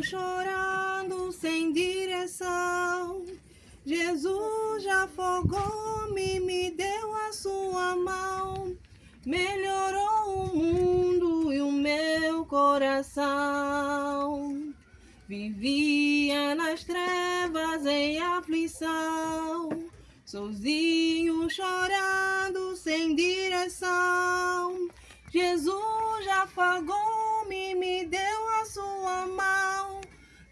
chorando sem direção. Jesus já afogou-me, me deu a sua mão, melhorou o mundo e o meu coração. Vivia nas trevas em aflição, sozinho chorando sem direção. Jesus já afogou-me, me deu a sua mão,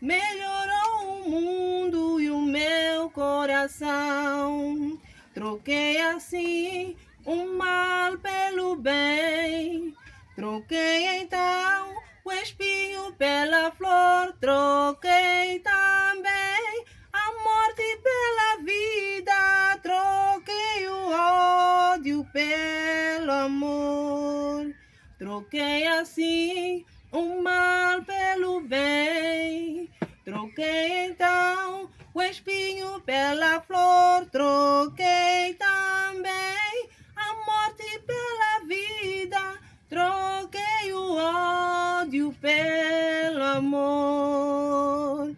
melhorou o mundo e o meu coração. Troquei assim o mal pelo bem, troquei então o espinho pela flor, troquei também a morte pela vida, troquei o ódio pelo amor. Troquei assim o mal pelo bem, troquei então o espinho pela flor, troquei também a morte pela vida, troquei o ódio pelo amor.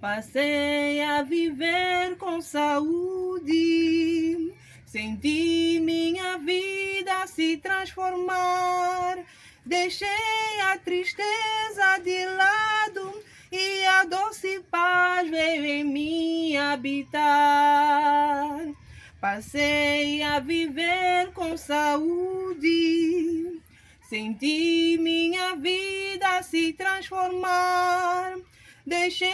Passei a viver com saúde, senti minha vida se transformar. Deixei a tristeza de lado e a doce paz veio em mim habitar. Passei a viver com saúde, senti minha vida se transformar. Deixei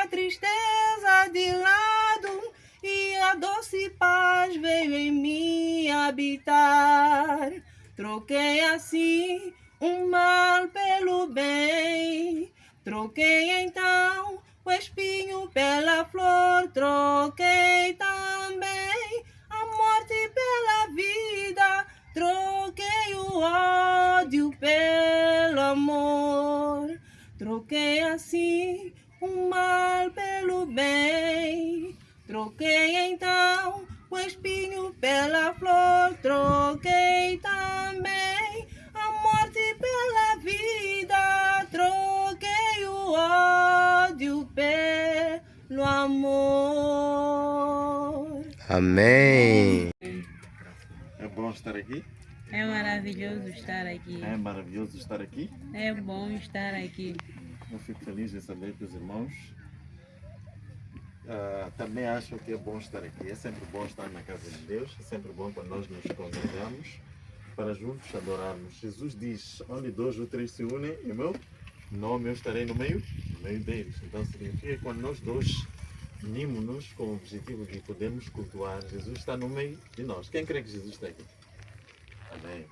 a tristeza de lado e a doce paz veio em mim habitar. Troquei assim o mal pelo bem, troquei então o espinho pela flor, troquei também a morte pela vida, troquei o ódio pelo amor. Troquei assim o mal pelo bem, troquei então o espinho pela flor, troquei também a morte pela vida, troquei o ódio pelo amor. Amém. É bom estar aqui? É maravilhoso estar aqui. É maravilhoso estar aqui? É bom estar aqui. Eu fico feliz em saber que os irmãos também acham que é bom estar aqui. É sempre bom estar na casa de Deus, é sempre bom quando nós nos congregamos para juntos adorarmos. Jesus diz, onde dois ou três se unem, em meu nome eu estarei no meio deles. Então significa que quando nós dois unimos-nos com o objetivo de podermos cultuar, Jesus está no meio de nós. Quem crê que Jesus está aqui? Amém.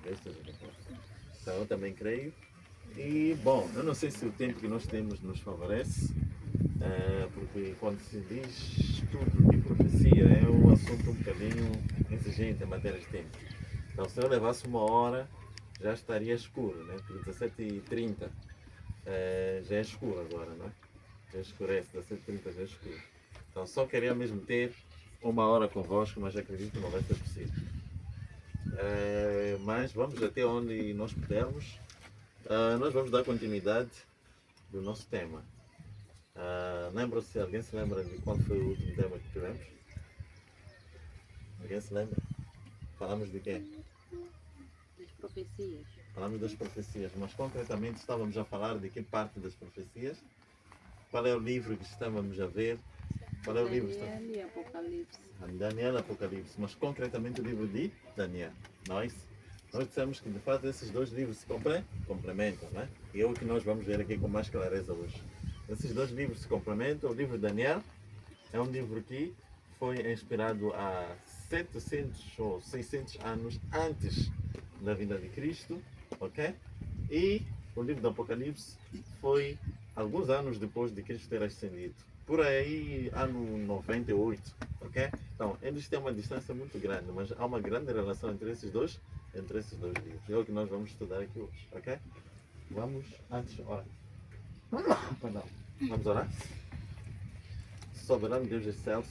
Então eu também creio. E bom, eu não sei se o tempo que nós temos nos favorece, porque quando se diz estudo de profecia é um assunto um bocadinho exigente em matéria de tempo. Então se eu levasse uma hora já estaria escuro, né? Porque 17h30 já é escuro agora, não é? Já escurece, 17h30 já é escuro. Então só queria mesmo ter uma hora convosco, mas acredito que não vai ser possível. Mas vamos até onde nós pudermos. Nós vamos dar continuidade do nosso tema. Alguém se lembra de qual foi o último tema que tivemos? Alguém se lembra? Falamos de quê? Das profecias. Falamos das profecias, mas concretamente estávamos a falar de que parte das profecias? Qual é o livro que estávamos a ver? Qual é o livro que Daniel e Apocalipse. Daniel e Apocalipse, mas concretamente o livro de Daniel. Nós dissemos que de fato esses dois livros se complementam, né? E é o que nós vamos ver aqui com mais clareza hoje. Esses dois livros se complementam. O livro de Daniel é um livro que foi inspirado há 700 ou 600 anos antes da vinda de Cristo, ok? E o livro do Apocalipse foi alguns anos depois de Cristo ter ascendido. Por aí, ano 98, ok? Então, eles têm uma distância muito grande, mas há uma grande relação entre esses dois livros. É o que nós vamos estudar aqui hoje, ok? Vamos antes orar. Perdão. Vamos orar? Soberano Deus dos céus,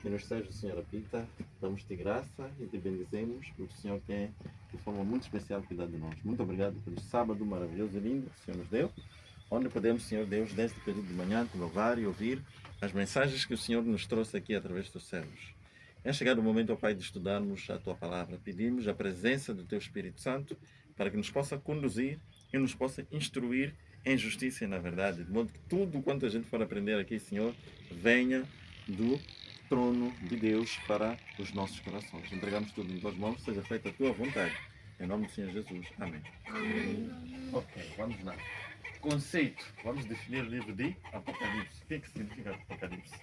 que nos seja o Senhor habita, damos-te graça e te bendizemos, porque o Senhor tem de forma muito especial cuidado de nós. Muito obrigado pelo sábado maravilhoso e lindo que o Senhor nos deu. onde podemos, Senhor Deus, desde o período de manhã, te louvar e ouvir as mensagens que o Senhor nos trouxe aqui através dos servos. É chegado o momento, ó Pai, de estudarmos a Tua Palavra. Pedimos a presença do Teu Espírito Santo para que nos possa conduzir e nos possa instruir em justiça e na verdade, de modo que tudo quanto a gente for aprender aqui, Senhor, venha do trono de Deus para os nossos corações. Entregamos tudo em Tuas mãos, seja feita a Tua vontade. Em nome do Senhor Jesus. Amém. Ok, vamos lá. Conceito. Vamos definir o livro de Apocalipse. O que significa Apocalipse?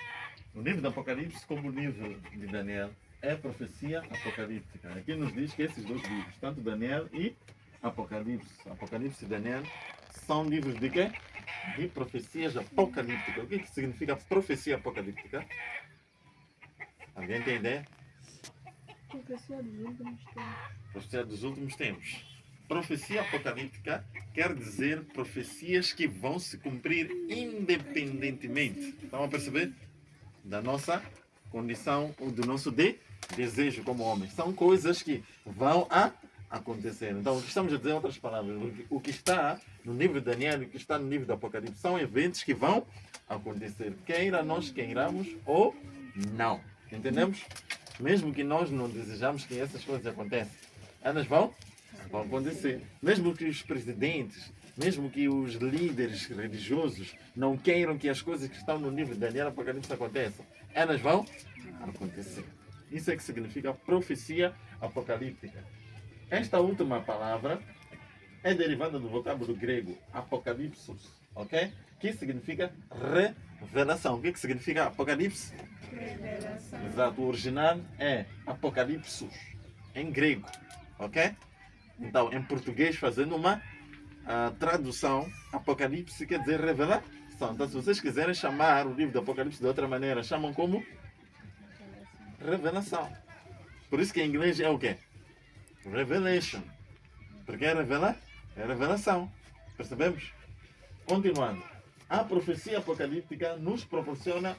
O livro de Apocalipse, como o livro de Daniel, é profecia apocalíptica. Aqui nos diz que esses dois livros, tanto Daniel e Apocalipse e Daniel, são livros de quê? De profecias apocalípticas. O que significa profecia apocalíptica? Alguém tem ideia? Profecia dos últimos tempos. Profecia dos últimos tempos. Profecia apocalíptica quer dizer profecias que vão se cumprir independentemente. Estão a perceber? Da nossa condição ou do nosso desejo como homem. São coisas que vão acontecer. Então, o que estamos a dizer em outras palavras, o que está no livro de Daniel e o que está no livro do Apocalipse são eventos que vão acontecer. Queira nós queiramos ou não. Entendemos? Mesmo que nós não desejamos que essas coisas aconteçam, elas vão acontecer. Mesmo que os presidentes, mesmo que os líderes religiosos não queiram que as coisas que estão no livro de Daniel e Apocalipse aconteçam, elas vão acontecer. Isso é que significa profecia apocalíptica. Esta última palavra é derivada do vocábulo grego apocalipsos, ok? Que significa revelação. O que significa apocalipse? Revelação. Exato, o original é apocalipsos, em grego, ok? Então, em português, fazendo uma tradução, apocalipse quer dizer revelação. Então, se vocês quiserem chamar o livro do Apocalipse de outra maneira, chamam como revelação. Por isso que em inglês é o quê? Revelation. Porque é revelação. Percebemos? Continuando. A profecia apocalíptica nos proporciona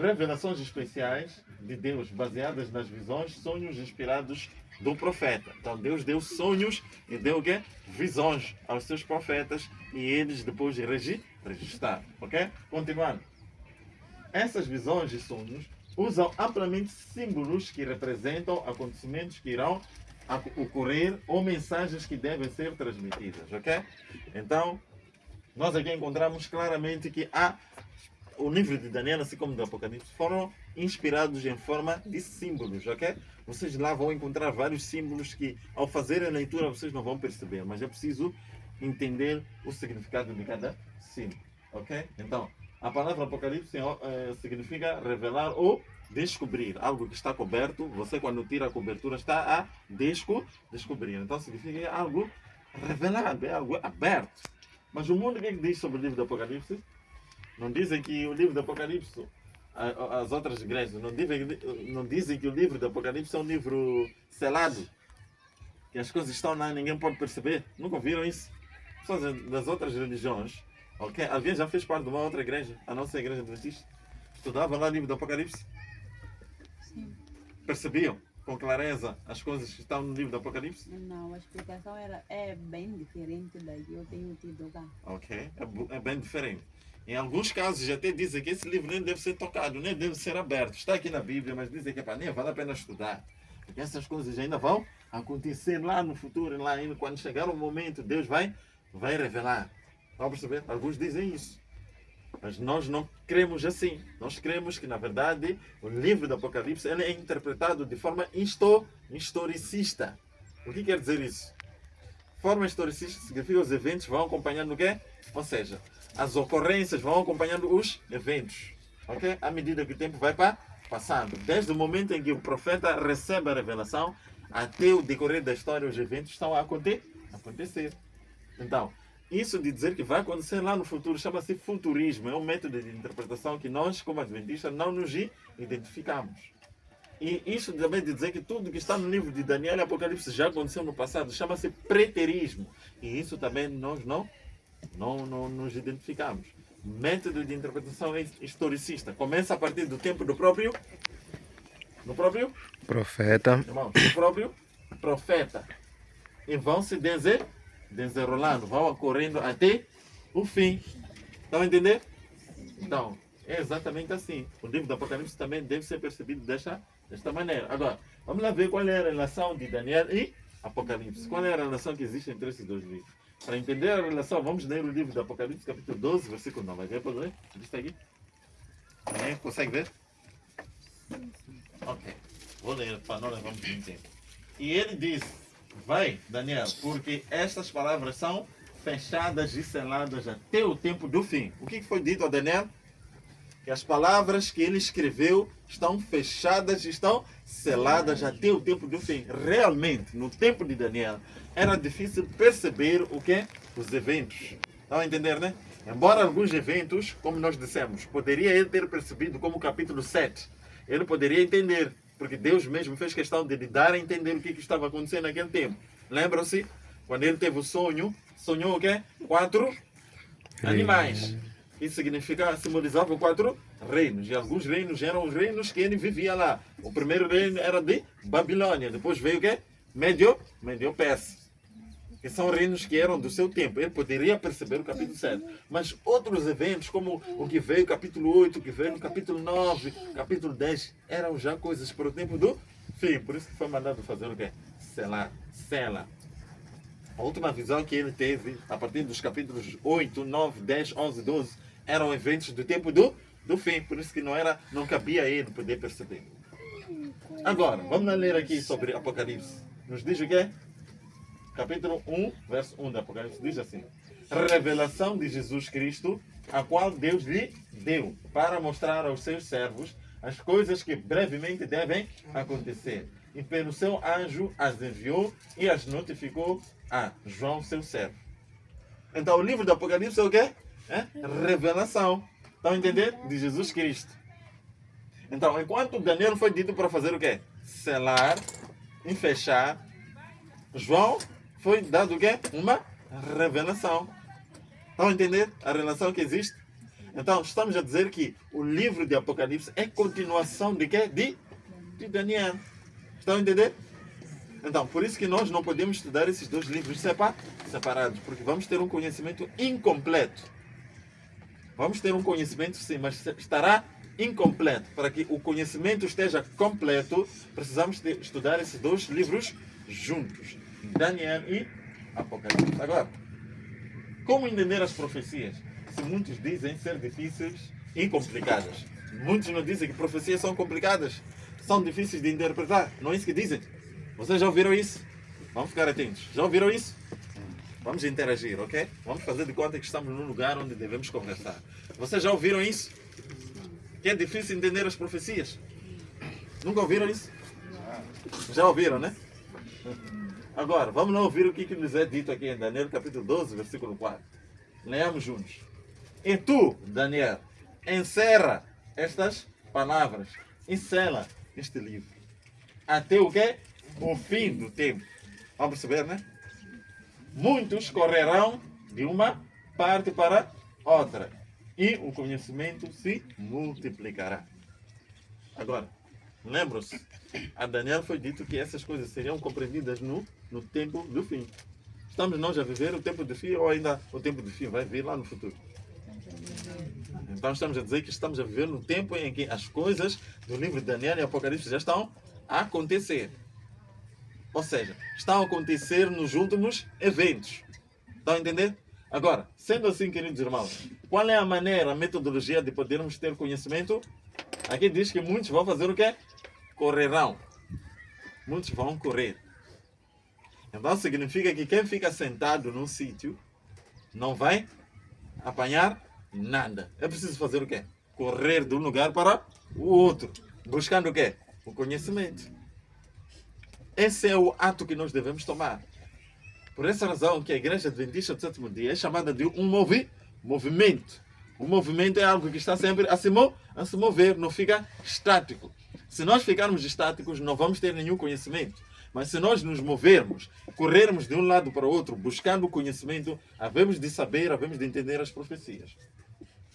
revelações especiais de Deus, baseadas nas visões, sonhos inspirados do profeta. Então Deus deu sonhos e deu o quê? Visões aos seus profetas e eles depois registraram. Ok? Continuando. Essas visões e sonhos usam amplamente símbolos que representam acontecimentos que irão ocorrer ou mensagens que devem ser transmitidas. Ok? Então, nós aqui encontramos claramente que o livro de Daniel, assim como do Apocalipse, foram inspirados em forma de símbolos, ok? Vocês lá vão encontrar vários símbolos que, ao fazerem a leitura, vocês não vão perceber, mas é preciso entender o significado de cada símbolo, ok? Então, a palavra Apocalipse significa revelar ou descobrir. Algo que está coberto, você quando tira a cobertura está a descobrir. Então, significa algo revelado, é algo aberto. Mas o mundo, o que diz sobre o livro do Apocalipse? Não dizem que o livro do Apocalipse, as outras igrejas, não dizem que o livro do Apocalipse é um livro selado, que as coisas estão lá e ninguém pode perceber. Nunca ouviram isso? Pessoas das outras religiões, ok? Alguém já fez parte de uma outra igreja, a nossa igreja adventista? Estudava lá o livro do Apocalipse? Sim. Percebiam com clareza as coisas que estão no livro do Apocalipse? Não, a explicação é bem diferente da que eu tenho tido cá. Ok, é bem diferente. Em alguns casos até dizem que esse livro nem deve ser tocado, nem deve ser aberto. Está aqui na Bíblia, mas dizem que nem vale a pena estudar. Porque essas coisas ainda vão acontecer lá no futuro, lá ainda quando chegar o momento, Deus vai revelar. Estão a perceber? Alguns dizem isso. Mas nós não cremos assim. Nós cremos que, na verdade, o livro do Apocalipse ele é interpretado de forma historicista. O que quer dizer isso? Forma historicista significa que os eventos vão acompanhando o quê? Ou seja, as ocorrências vão acompanhando os eventos. Ok? À medida que o tempo vai passando. Desde o momento em que o profeta recebe a revelação, até o decorrer da história, os eventos estão a acontecer. Então, isso de dizer que vai acontecer lá no futuro chama-se futurismo. É um método de interpretação que nós, como adventistas, não nos identificamos. E isso também de dizer que tudo que está no livro de Daniel e Apocalipse já aconteceu no passado chama-se preterismo. E isso também nós não nos identificamos. Método de interpretação historicista. Começa a partir do tempo do próprio profeta. Irmão, do próprio profeta. E vão se desenrolando, vão ocorrendo até o fim. Estão a entender? Então, é exatamente assim. O livro do Apocalipse também deve ser percebido desta maneira. Agora, vamos lá ver qual é a relação de Daniel e Apocalipse. Qual é a relação que existe entre esses dois livros? Para entender a relação, vamos ler o livro do Apocalipse, capítulo 12, versículo 9. Vai ver, pode ler? Está aqui? Consegue ver? Ok. Vou ler para não levarmos muito tempo. E ele diz: vai, Daniel, porque estas palavras são fechadas e seladas até o tempo do fim. O que foi dito a Daniel? Que as palavras que ele escreveu estão fechadas e estão seladas até o tempo do fim. Realmente, no tempo de Daniel, era difícil perceber o que? Os eventos. Estão a entender, né? Embora alguns eventos, como nós dissemos, poderia ele ter percebido como o capítulo 7. Ele poderia entender, porque Deus mesmo fez questão de lhe dar a entender o que estava acontecendo naquele tempo. Lembram-se? Quando ele teve o sonho, sonhou o quê? 4 animais. Isso simbolizava 4 reinos. E alguns reinos eram os reinos que ele vivia lá. O primeiro reino era de Babilônia. Depois veio o quê? Medio-Pérsia. Que são reinos que eram do seu tempo. Ele poderia perceber o capítulo 7. Mas outros eventos, como o que veio no capítulo 8, o que veio no capítulo 9, capítulo 10, eram já coisas para o tempo do fim. Por isso que foi mandado fazer o quê? Sela. A última visão que ele teve, a partir dos capítulos 8, 9, 10, 11, 12, eram eventos do tempo do fim. Por isso que não cabia a ele poder perceber. Agora, vamos lá ler aqui sobre Apocalipse. Nos diz o quê? Capítulo 1, verso 1 do Apocalipse, diz assim: revelação de Jesus Cristo, a qual Deus lhe deu, para mostrar aos seus servos as coisas que brevemente devem acontecer. E pelo seu anjo as enviou e as notificou a João, seu servo. Então o livro do Apocalipse é o quê? Revelação. Estão a entender? De Jesus Cristo. Então, enquanto Daniel foi dito para fazer o quê? Selar e fechar, João foi dado o quê? Uma revelação. Estão a entender a relação que existe? Então, estamos a dizer que o livro de Apocalipse é continuação de quê? De Daniel. Estão a entender? Então, por isso que nós não podemos estudar esses dois livros separados, porque vamos ter um conhecimento incompleto. Vamos ter um conhecimento sim, mas estará incompleto. Para que o conhecimento esteja completo, precisamos estudar esses dois livros juntos. Daniel e Apocalipse. Agora, como entender as profecias? Se muitos dizem ser difíceis e complicadas. Muitos não dizem que profecias são complicadas, são difíceis de interpretar. Não é isso que dizem? Vocês já ouviram isso? Vamos ficar atentos. Já ouviram isso? Vamos interagir, ok? Vamos fazer de conta que estamos num lugar onde devemos conversar. Vocês já ouviram isso? Que é difícil entender as profecias? Nunca ouviram isso? Já ouviram, né? Agora, vamos lá ouvir o que nos é dito aqui em Daniel, capítulo 12, versículo 4. Leamos juntos. E tu, Daniel, encerra estas palavras e sela este livro. Até o quê? O fim do tempo. Vamos perceber, né? Muitos correrão de uma parte para outra e o conhecimento se multiplicará. Agora, lembram-se, a Daniel foi dito que essas coisas seriam compreendidas no tempo do fim. Estamos nós a viver o tempo do fim ou ainda o tempo do fim vai vir lá no futuro? Então estamos a dizer que estamos a viver no tempo em que as coisas do livro de Daniel e Apocalipse já estão a acontecer. Ou seja, estão a acontecer nos últimos eventos. Estão a entender? Agora, sendo assim, queridos irmãos, qual é a maneira, a metodologia de podermos ter conhecimento? Aqui diz que muitos vão fazer o quê? Correrão. Muitos vão correr. Então significa que quem fica sentado num sítio não vai apanhar nada. É preciso fazer o quê? Correr de um lugar para o outro. Buscando o quê? O conhecimento. Esse é o ato que nós devemos tomar. Por essa razão que a Igreja Adventista do Sétimo Dia é chamada de um movimento. O movimento é algo que está sempre a se mover, não fica estático. Se nós ficarmos estáticos, não vamos ter nenhum conhecimento. Mas se nós nos movermos, corrermos de um lado para o outro, buscando o conhecimento, havemos de saber, havemos de entender as profecias.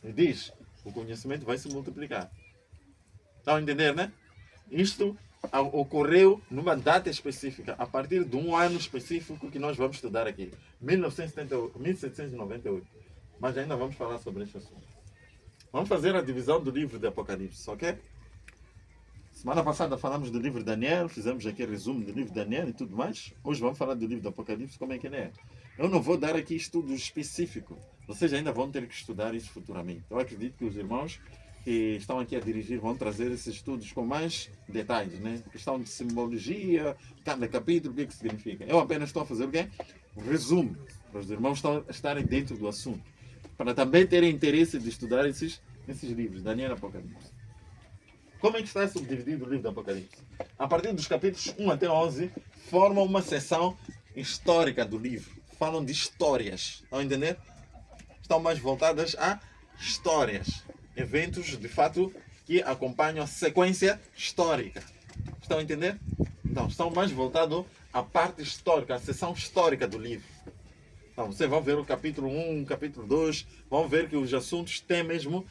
E diz, o conhecimento vai se multiplicar. Estão a entender, né? Isto ocorreu numa data específica, a partir de um ano específico que nós vamos estudar aqui, 1798. mas ainda vamos falar sobre este assunto. Vamos fazer a divisão do livro de Apocalipse, ok? Semana passada falamos do livro de Daniel, fizemos aqui resumo do livro de Daniel e tudo mais. Hoje vamos falar do livro do Apocalipse, como é que ele é. Eu não vou dar aqui estudo específico. Vocês ainda vão ter que estudar isso futuramente. Eu acredito que os irmãos que estão aqui a dirigir vão trazer esses estudos com mais detalhes, né? Questão de simbologia, cada capítulo, o que significa. Eu apenas estou a fazer o quê? Um resumo, para os irmãos estarem dentro do assunto. Para também terem interesse de estudar esses livros, Daniel e Apocalipse. Como é que está subdividido o livro do Apocalipse? A partir dos capítulos 1 até 11, formam uma seção histórica do livro. Falam de histórias. Estão a entender? Estão mais voltadas a histórias. Eventos, de fato, que acompanham a sequência histórica. Estão a entender? Então, estão mais voltados à parte histórica, à seção histórica do livro. Então, vocês vão ver o capítulo 1, capítulo 2, vão ver que os assuntos têm mesmo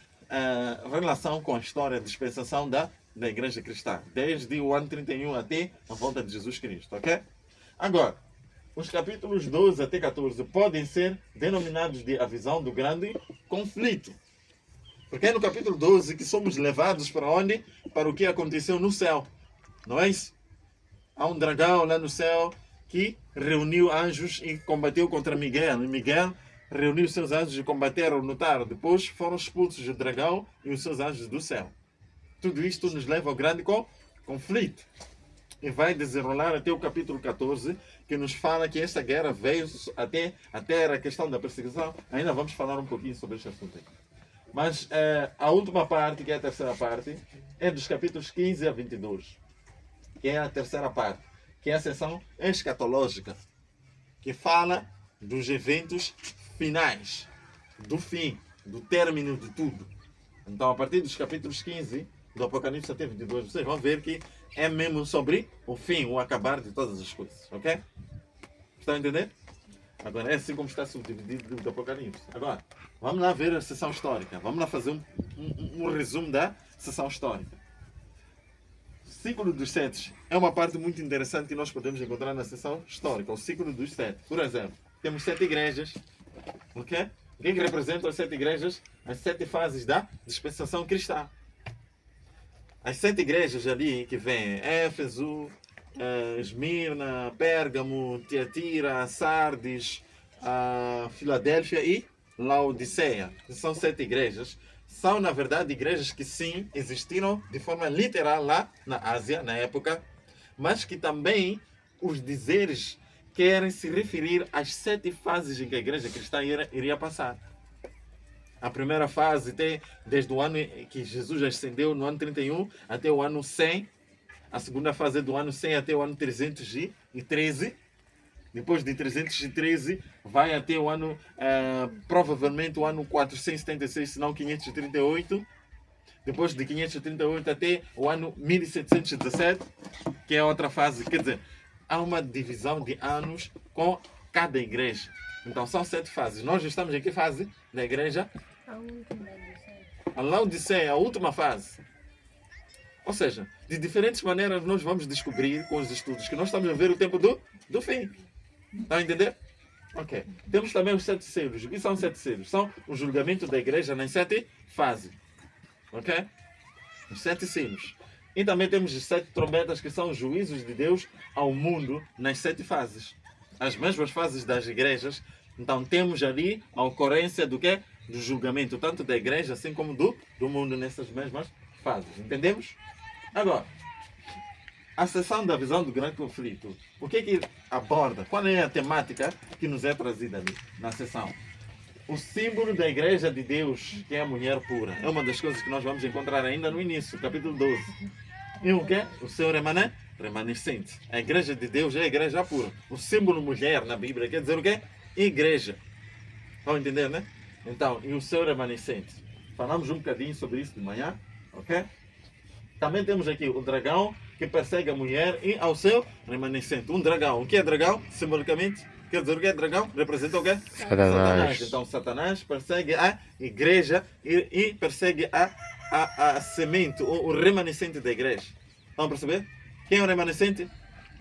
relação com a história de dispensação da Igreja Cristã, desde o ano 31 até a volta de Jesus Cristo, ok? Agora, os capítulos 12 até 14 podem ser denominados de a visão do grande conflito. Porque é no capítulo 12 que somos levados para onde? Para o que aconteceu no céu. Não é isso? Há um dragão lá no céu que reuniu anjos e combateu contra Miguel. E Miguel reuniu seus anjos e combateram no Taro. Depois foram expulsos o dragão e os seus anjos do céu. Tudo isto nos leva ao grande conflito. E vai desenrolar até o capítulo 14, que nos fala que esta guerra veio até a questão da perseguição. Ainda vamos falar um pouquinho sobre este assunto aqui. Mas a última parte, que é a terceira parte, é dos capítulos 15 a 22. Que é a terceira parte, que é a seção escatológica, que fala dos eventos finais, do fim, do término de tudo. Então, a partir dos capítulos 15 do Apocalipse até 22, vocês vão ver que é mesmo sobre o fim, o acabar de todas as coisas, ok? Estão a entender? Agora, é assim como está subdividido o livro do Apocalipse. Agora, vamos lá ver a seção histórica. Vamos lá fazer um resumo da seção histórica. O ciclo dos sete é uma parte muito interessante que nós podemos encontrar na seção histórica. O ciclo dos sete. Por exemplo, temos 7 igrejas. Ok? O que representam as 7 igrejas? As 7 fases da dispensação cristã. As 7 igrejas ali que vêm, Éfeso, Esmirna, Pérgamo, Tiatira, Sardes, Filadélfia e Laodiceia. São 7 igrejas. São, na verdade, igrejas que sim, existiram de forma literal lá na Ásia, na época, mas que também os dizeres querem se referir às 7 fases em que a igreja cristã iria passar. A primeira fase tem desde o ano que Jesus ascendeu, no ano 31, até o ano 100. A segunda fase é do ano 100 até o ano 313. Depois de 313, vai até o ano, provavelmente o ano 476, se não 538. Depois de 538 até o ano 1717, que é outra fase. Quer dizer, há uma divisão de anos com cada igreja. Então são 7 fases. Nós estamos em que fase da igreja? A Laodiceia, a última fase. Ou seja, de diferentes maneiras nós vamos descobrir com os estudos que nós estamos a ver o tempo do fim. Estão a entender? Ok. Temos também os 7 selos. O que são 7 selos? São o julgamento da igreja nas 7 fases. Ok? Os 7 selos. E também temos os 7 trombetas, que são os juízos de Deus ao mundo nas 7 fases. As mesmas fases das igrejas. Então temos ali a ocorrência do quê? Do julgamento, tanto da igreja assim como do mundo nessas mesmas fases. Entendemos? Agora, a seção da visão do grande conflito. O que aborda? Qual é a temática que nos é trazida ali na seção? O símbolo da igreja de Deus, que é a mulher pura. É uma das coisas que nós vamos encontrar ainda no início, capítulo 12. E o quê? O seu remanescente. A igreja de Deus é a igreja pura. O símbolo mulher na Bíblia quer dizer o quê? Igreja. Estão entendendo, né? Então, e o seu remanescente. Falamos um bocadinho sobre isso de manhã, ok? Também temos aqui o dragão que persegue a mulher e ao seu remanescente. Um dragão. O que é dragão? Simbolicamente, quer dizer o que é dragão? Representa o quê? Satanás. Então, Satanás persegue a igreja e persegue a semente, o remanescente da igreja. Vamos perceber? Quem é o remanescente?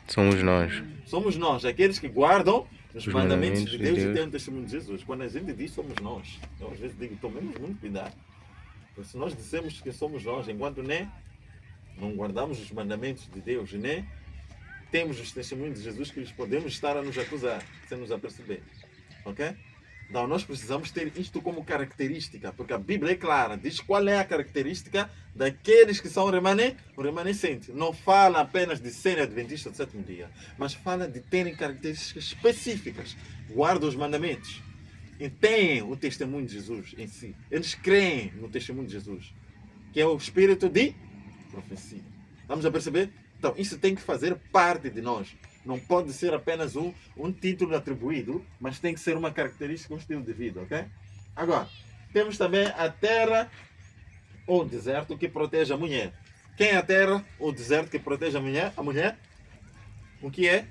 Somos nós. Somos nós, aqueles que guardam Os mandamentos de Deus e tem o testemunho de Jesus. Quando a gente diz somos nós, eu às vezes digo, tomemos muito cuidado. Porque se nós dissemos que somos nós, enquanto não guardamos os mandamentos de Deus, nem temos os testemunhos de Jesus, que podemos estar a nos acusar, sem nos aperceber. Ok? Então nós precisamos ter isto como característica, porque a Bíblia é clara, diz qual é a característica daqueles que são remanescentes. Não fala apenas de serem adventistas do sétimo dia, mas fala de terem características específicas. Guardam os mandamentos e têm o testemunho de Jesus em si. Eles creem no testemunho de Jesus, que é o espírito de profecia. Vamos a perceber? Então isso tem que fazer parte de nós. Não pode ser apenas um título atribuído, mas tem que ser uma característica, um estilo de vida, ok? Agora, temos também a terra ou deserto que protege a mulher. Quem é a terra ou deserto que protege a mulher? A mulher? O que é?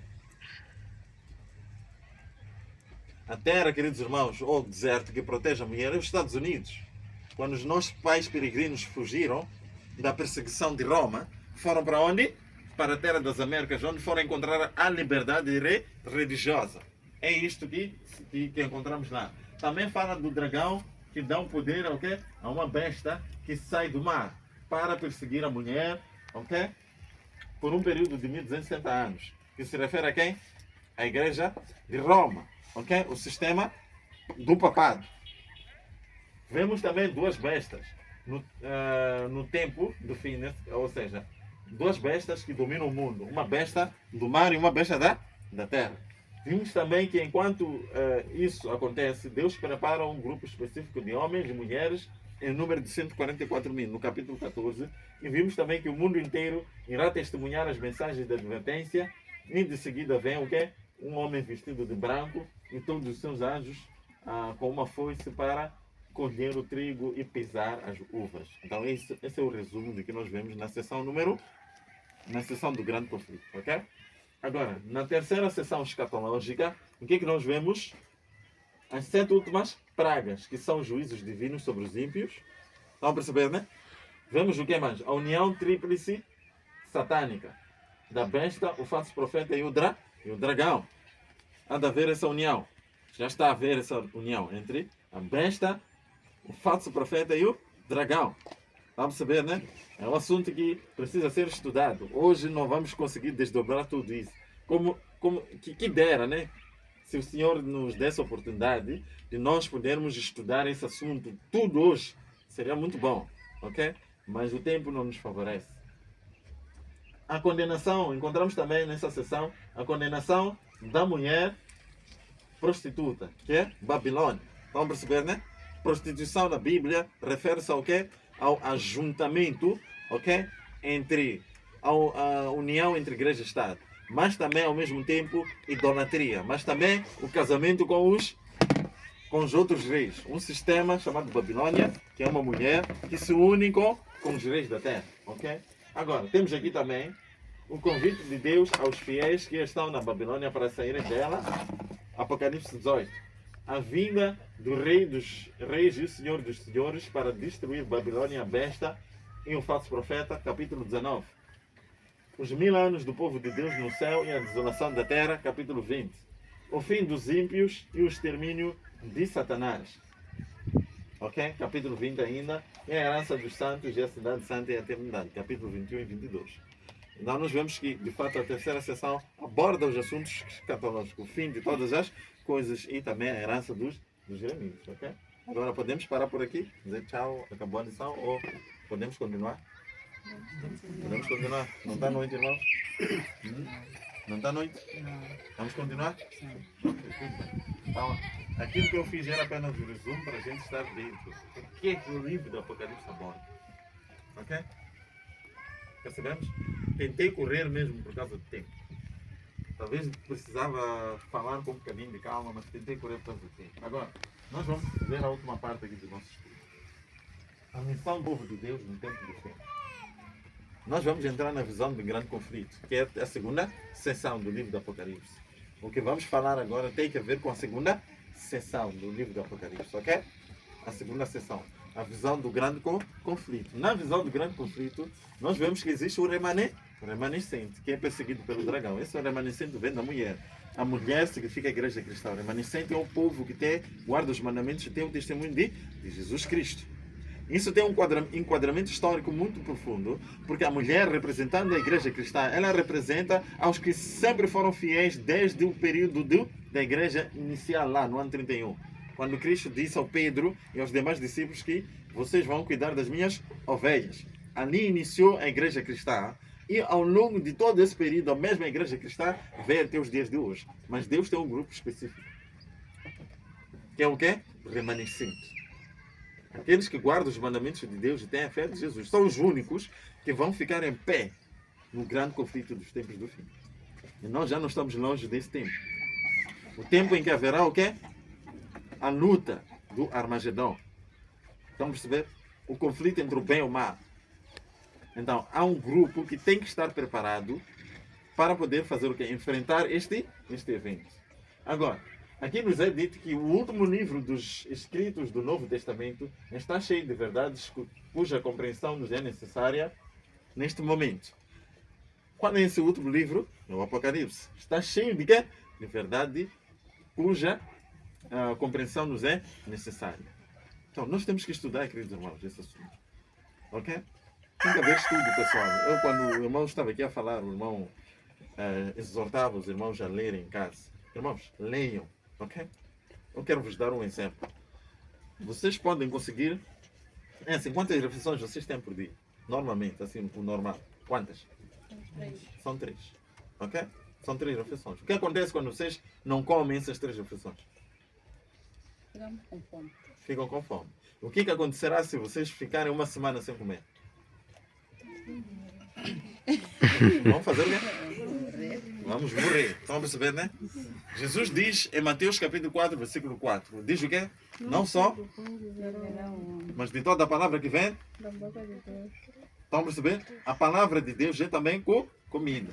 A terra, queridos irmãos, ou deserto que protege a mulher é os Estados Unidos. Quando os nossos pais peregrinos fugiram da perseguição de Roma, foram para onde? Para a terra das Américas, onde foram encontrar a liberdade religiosa. É isto que encontramos lá. Também fala do dragão que dá um poder, ok, a uma besta que sai do mar para perseguir a mulher, ok, por um período de 1260 anos. Que se refere a quem? A igreja de Roma, ok? O sistema do papado. Vemos também duas bestas no tempo do fim, né? Ou seja, duas bestas que dominam o mundo. Uma besta do mar e uma besta da terra. Vimos também que enquanto isso acontece, Deus prepara um grupo específico de homens e mulheres em número de 144 mil, no capítulo 14. E vimos também que o mundo inteiro irá testemunhar as mensagens de advertência. E de seguida vem o quê? Um homem vestido de branco e todos os seus anjos com uma foice para colher o trigo e pisar as uvas. Então esse é o resumo de que nós vemos na sessão do grande conflito, ok? Agora, na terceira sessão escatológica, o que nós vemos? As 7 últimas pragas, que são os juízos divinos sobre os ímpios. Estão a perceber, né? Vemos o que mais? A união tríplice satânica da besta, o falso profeta e o dragão. Há de haver essa união. Já está a haver essa união entre a besta, o falso profeta e o dragão. Está a perceber, né? É um assunto que precisa ser estudado. Hoje não vamos conseguir desdobrar tudo isso. Que dera, né? Se o Senhor nos desse a oportunidade de nós podermos estudar esse assunto tudo hoje, seria muito bom, ok? Mas o tempo não nos favorece. A condenação, encontramos também nessa sessão a condenação da mulher prostituta, que é Babilônia. Estão a perceber, né? Prostituição na Bíblia refere-se ao quê? Ao ajuntamento, ok? A união entre igreja e Estado. Mas também, ao mesmo tempo, idolatria. Mas também o casamento com os outros reis. Um sistema chamado Babilônia, que é uma mulher que se une com os reis da terra, ok? Agora, temos aqui também o convite de Deus aos fiéis que estão na Babilônia para saírem dela. Apocalipse 18. A vinda do Rei dos Reis e o Senhor dos Senhores para destruir Babilônia, a besta e o falso profeta, capítulo 19. Os 1000 anos do povo de Deus no céu e a desolação da terra, capítulo 20. O fim dos ímpios e o extermínio de Satanás. Ok? Capítulo 20 ainda. E a herança dos santos e a cidade santa e a eternidade, capítulo 21 e 22. Então nós vemos que, de fato, a terceira sessão aborda os assuntos escatológicos, o fim de todas as coisas e também a herança dos gemidos, ok? Agora podemos parar por aqui, dizer tchau, acabou a lição, ou podemos continuar? Podemos continuar? Não está noite, irmãos? Não está noite? Vamos continuar? Sim. Ok, tudo bem. Então, aquilo que eu fiz era apenas um resumo para a gente estar dentro. O que é que o livro do Apocalipse aborda? Ok? Percebemos? Tentei correr mesmo por causa do tempo. Talvez precisava falar com um bocadinho de calma, mas tentei correr por causa do tempo. Agora, nós vamos ver a última parte aqui do nosso estudo. A missão do povo de Deus no tempo do fim. Nós vamos entrar na visão do grande conflito, que é a segunda sessão do livro do Apocalipse. O que vamos falar agora tem que ver com a segunda sessão do livro do Apocalipse, ok? A segunda sessão. A visão do grande conflito. Na visão do grande conflito, nós vemos que existe o remanescente, que é perseguido pelo dragão. Esse remanescente vem da mulher. A mulher significa a igreja cristã. O remanescente é o povo que guarda os mandamentos e tem o testemunho de Jesus Cristo. Isso tem um enquadramento histórico muito profundo, porque a mulher, representando a igreja cristã, ela representa aos que sempre foram fiéis desde o período da igreja inicial, lá no ano 31. Quando Cristo disse ao Pedro e aos demais discípulos que vocês vão cuidar das minhas ovelhas. Ali iniciou a igreja cristã. E ao longo de todo esse período, a mesma igreja cristã veio até os dias de hoje. Mas Deus tem um grupo específico. Que é o quê? Remanescente. Aqueles que guardam os mandamentos de Deus e têm a fé de Jesus são os únicos que vão ficar em pé no grande conflito dos tempos do fim. E nós já não estamos longe desse tempo. O tempo em que haverá o quê? A luta do Armagedão. Estão a perceber? O conflito entre o bem e o mal. Então, há um grupo que tem que estar preparado para poder fazer o quê? Enfrentar este evento. Agora, aqui nos é dito que o último livro dos escritos do Novo Testamento está cheio de verdades cuja compreensão nos é necessária neste momento. Qual é esse último livro? É o Apocalipse. Está cheio de quê? De verdade cuja compreensão nos é necessária. Então, nós temos que estudar, queridos irmãos, esse assunto. Ok? Tem que haver estudo, pessoal. Eu, quando o irmão estava aqui a falar, o irmão exortava os irmãos a lerem em casa. Irmãos, leiam. Ok? Eu quero vos dar um exemplo. Vocês podem conseguir... assim, quantas refeições vocês têm por dia? Normalmente, assim, o normal. Quantas? São 3. Ok? São 3 refeições. O que acontece quando vocês não comem essas 3 refeições? Ficamos com fome. Ficam com fome. O que acontecerá se vocês ficarem uma semana sem comer? Vamos fazer o quê? Vamos morrer. Estão a perceber, né? Jesus diz em Mateus capítulo 4, versículo 4. Diz o quê? Não só, mas de toda a palavra que vem. Da boca de Deus. Estão a perceber? A palavra de Deus é também comida.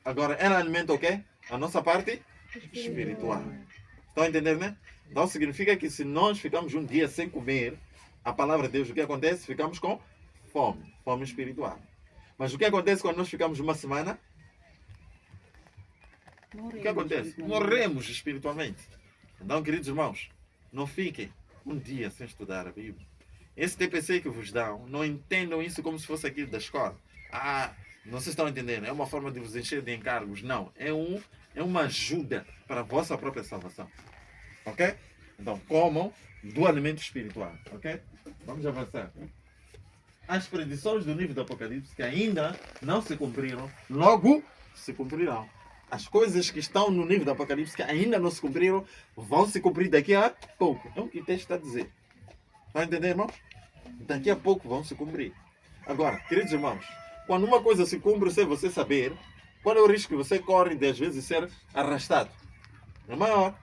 Agora, ela alimenta o quê? A nossa parte espiritual. Estão a entender, né? Então significa que se nós ficamos um dia sem comer a palavra de Deus, o que acontece? Ficamos com fome. Fome espiritual. Mas o que acontece quando nós ficamos uma semana? O que acontece? Morremos espiritualmente. Então, queridos irmãos, não fiquem um dia sem estudar a Bíblia. Esse TPC que vos dão, não entendam isso como se fosse aquilo da escola. Não vocês estão entendendo, é uma forma de vos encher de encargos. Não, é uma ajuda para a vossa própria salvação. Ok? Então, comam do alimento espiritual. Ok? Vamos avançar. As predições do livro do Apocalipse que ainda não se cumpriram, logo se cumprirão. As coisas que estão no livro do Apocalipse que ainda não se cumpriram, vão se cumprir daqui a pouco. É o que o texto está a dizer. Estão a entender, irmãos? Daqui a pouco vão se cumprir. Agora, queridos irmãos, quando uma coisa se cumpre sem você saber, qual é o risco que você corre de às vezes ser arrastado? É maior.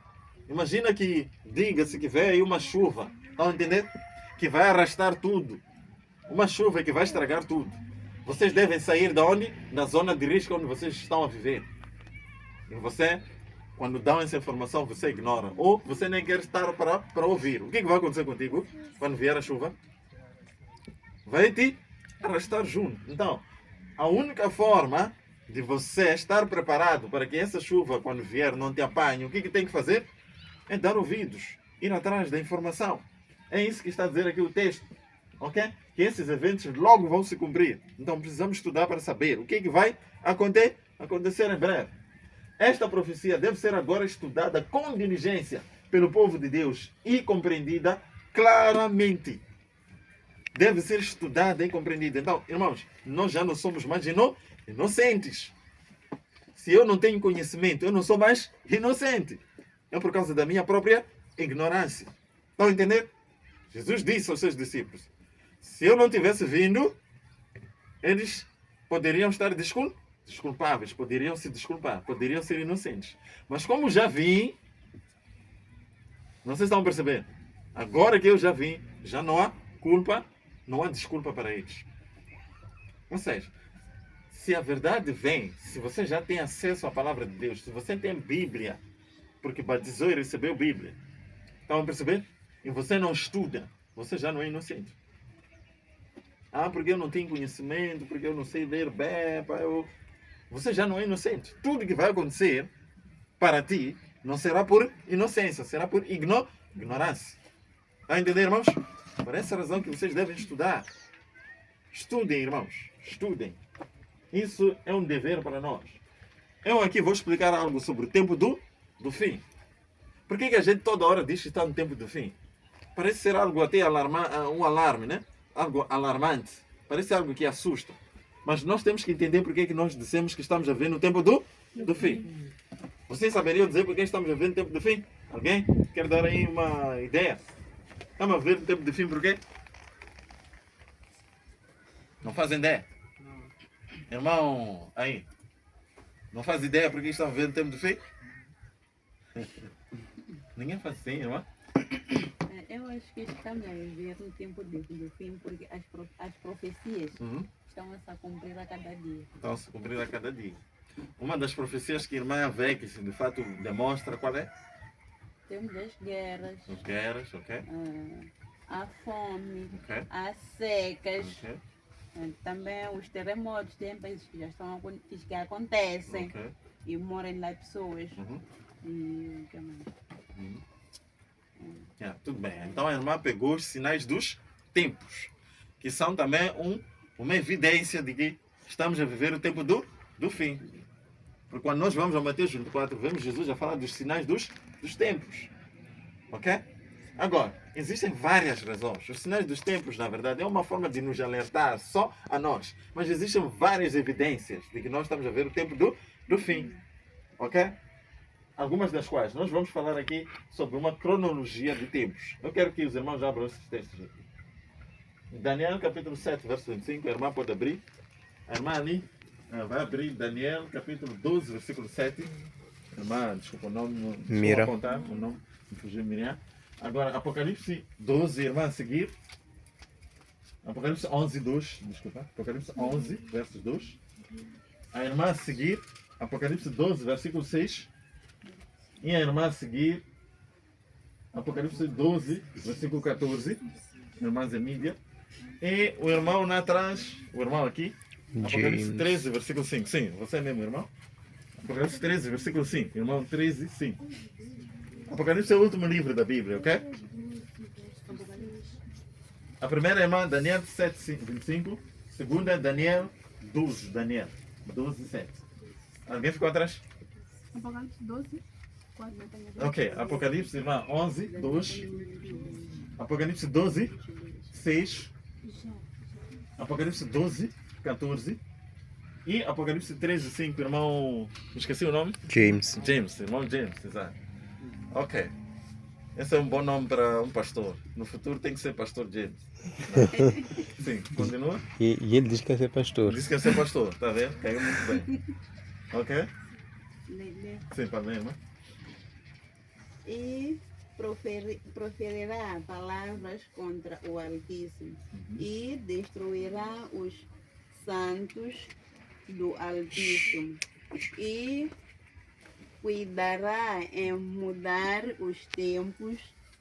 Imagina que diga-se que vem aí uma chuva, estão a entender? Que vai arrastar tudo. Uma chuva que vai estragar tudo. Vocês devem sair de onde? Da zona de risco onde vocês estão a viver. E você, quando dão essa informação, você ignora. Ou você nem quer estar para ouvir. O que vai acontecer contigo quando vier a chuva? Vai te arrastar junto. Então, a única forma de você estar preparado para que essa chuva, quando vier, não te apanhe, o que tem que fazer? É dar ouvidos. Ir atrás da informação. É isso que está a dizer aqui o texto. Ok? Que esses eventos logo vão se cumprir. Então precisamos estudar para saber o que vai acontecer em breve. Esta profecia deve ser agora estudada com diligência pelo povo de Deus e compreendida claramente. Deve ser estudada e compreendida. Então, irmãos, nós já não somos mais inocentes. Se eu não tenho conhecimento, eu não sou mais inocente. É por causa da minha própria ignorância. Estão a entender? Jesus disse aos seus discípulos: se eu não tivesse vindo, eles poderiam estar desculpáveis, poderiam se desculpar, poderiam ser inocentes. Mas como já vim, não sei se estão a perceber, agora que eu já vim, já não há culpa, não há desculpa para eles. Ou seja, se a verdade vem, se você já tem acesso à palavra de Deus, se você tem Bíblia, porque batizou e recebeu Bíblia, estão a perceber? E você não estuda, você já não é inocente. Porque eu não tenho conhecimento, porque eu não sei ler bem, você já não é inocente. Tudo que vai acontecer para ti, não será por inocência, será por ignorância. Está a entender, irmãos? Por essa razão que vocês devem estudar. Estudem, irmãos. Estudem. Isso é um dever para nós. Eu aqui vou explicar algo sobre o tempo do fim. Por que a gente toda hora diz que está no tempo do fim? Parece ser algo até um alarme, né? Algo alarmante. Parece algo que assusta. Mas nós temos que entender por que nós dissemos que estamos a ver no tempo do fim. Vocês saberiam dizer por que estamos a ver no tempo do fim? Alguém quer dar aí uma ideia? Estamos a ver no tempo do fim por quê? Não fazem ideia? Irmão, aí. Não faz ideia por que estamos a ver no tempo do fim? Ninguém faz assim, irmão? Eu acho que estamos a viver no tempo do fim, porque as profecias estão a se cumprir a cada dia. Estão a se cumprir a cada dia. Uma das profecias que a irmã vê, que de fato demonstra qual é? Temos as guerras, As guerras, ok? a fome, Ok. as secas, Ok. também os terremotos, tem países que já estão que acontecem Ok. e morrem lá pessoas. Uhum. E o que mais? Uhum. Tudo bem. Então a irmã pegou os sinais dos tempos, que são também uma evidência de que estamos a viver o tempo do fim. Porque quando nós vamos a Mateus 24, vemos Jesus a falar dos sinais dos tempos. Ok? Agora, existem várias razões. Os sinais dos tempos, na verdade, é uma forma de nos alertar só a nós. Mas existem várias evidências de que nós estamos a ver o tempo do fim. Ok? Algumas das quais nós vamos falar aqui sobre uma cronologia de tempos. Eu quero que os irmãos abram esses textos aqui. Daniel capítulo 7, verso 25, a irmã pode abrir. A irmã ali vai abrir Daniel capítulo 12, versículo 7. A irmã, desculpa o nome, Mira. não apontar o nome, me fugiu Miriam. Agora, Apocalipse 12, irmã a seguir. Apocalipse 11, 2, desculpa. Apocalipse 11, versos 2. A irmã a seguir, Apocalipse 12, versículo 6. E a irmã a seguir, Apocalipse 12, versículo 14, irmã Zemídia. E o irmão lá atrás, o irmão aqui, Apocalipse James. 13, versículo 5. Sim, você mesmo, irmão. Apocalipse 13, versículo 5. Irmão 13, 5. Apocalipse é o último livro da Bíblia, ok? A primeira irmã, Daniel 7, 25. Segunda, Daniel 12, 7. Alguém ficou atrás? Apocalipse 12, 4. Ok, Apocalipse, irmã, 11, 2. Apocalipse 12, 6. Apocalipse 12, 14. E Apocalipse 13, 5, irmão... Esqueci o nome? James. James, irmão James, exato. Ok. Esse é um bom nome para um pastor. No futuro tem que ser pastor James. Sim, continua. E ele diz que quer ser pastor. Disse que ia ser pastor, tá vendo? Caiu muito bem. Ok? Lê. Sim, para ler, irmã. E proferirá palavras contra o Altíssimo e destruirá os santos do Altíssimo e cuidará em mudar os tempos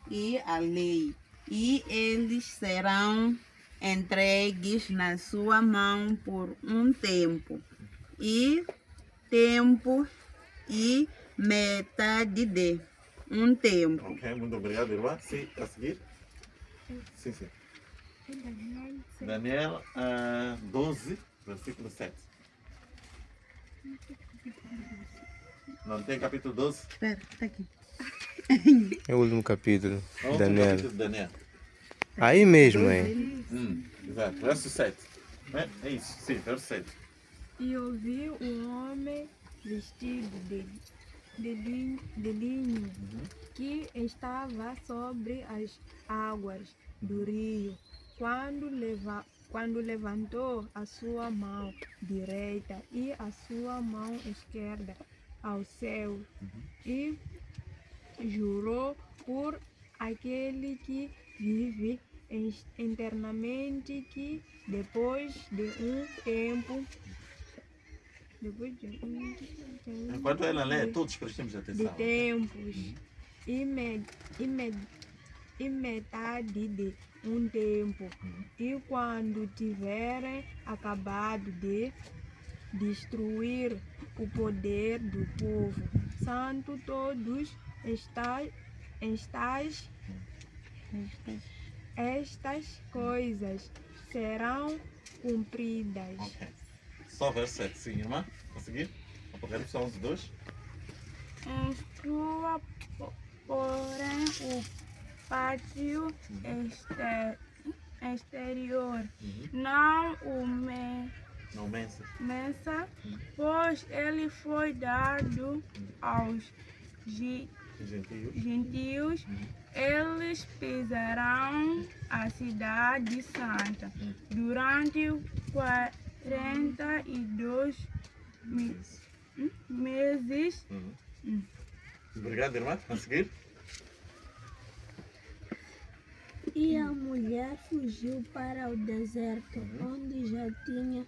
e a lei, e eles serão entregues na sua mão por um tempo e metade de um tempo. Ok, muito obrigado, irmã. Sim, a seguir? Sim, sim. Daniel 12, versículo 7. Não tem capítulo 12? Espera, está aqui. É o último capítulo. É o último Daniel. capítulo de Daniel. Aí mesmo, é. Exato, verso 7. É isso, sim, verso 7. E ouvi um homem vestido de linho que estava sobre as águas do rio, quando levantou a sua mão direita e a sua mão esquerda ao céu e jurou por aquele que vive eternamente que depois de um tempo Enquanto ela lê, todos prestemos de atenção. tempos e metade de um tempo, e quando tiverem acabado de destruir o poder do povo, Santo todos estas coisas serão cumpridas. Ok. Só verso 7, sim, irmã? Conseguir? Apocalipse 11, 2. Instrua, porém, o pátio exterior, não o Não, mensa. mesa, pois ele foi dado aos Gentios. gentios. Eles pisarão a cidade santa durante 42 meses. Obrigado, irmã. Conseguir? E a mulher fugiu para o deserto, onde já tinha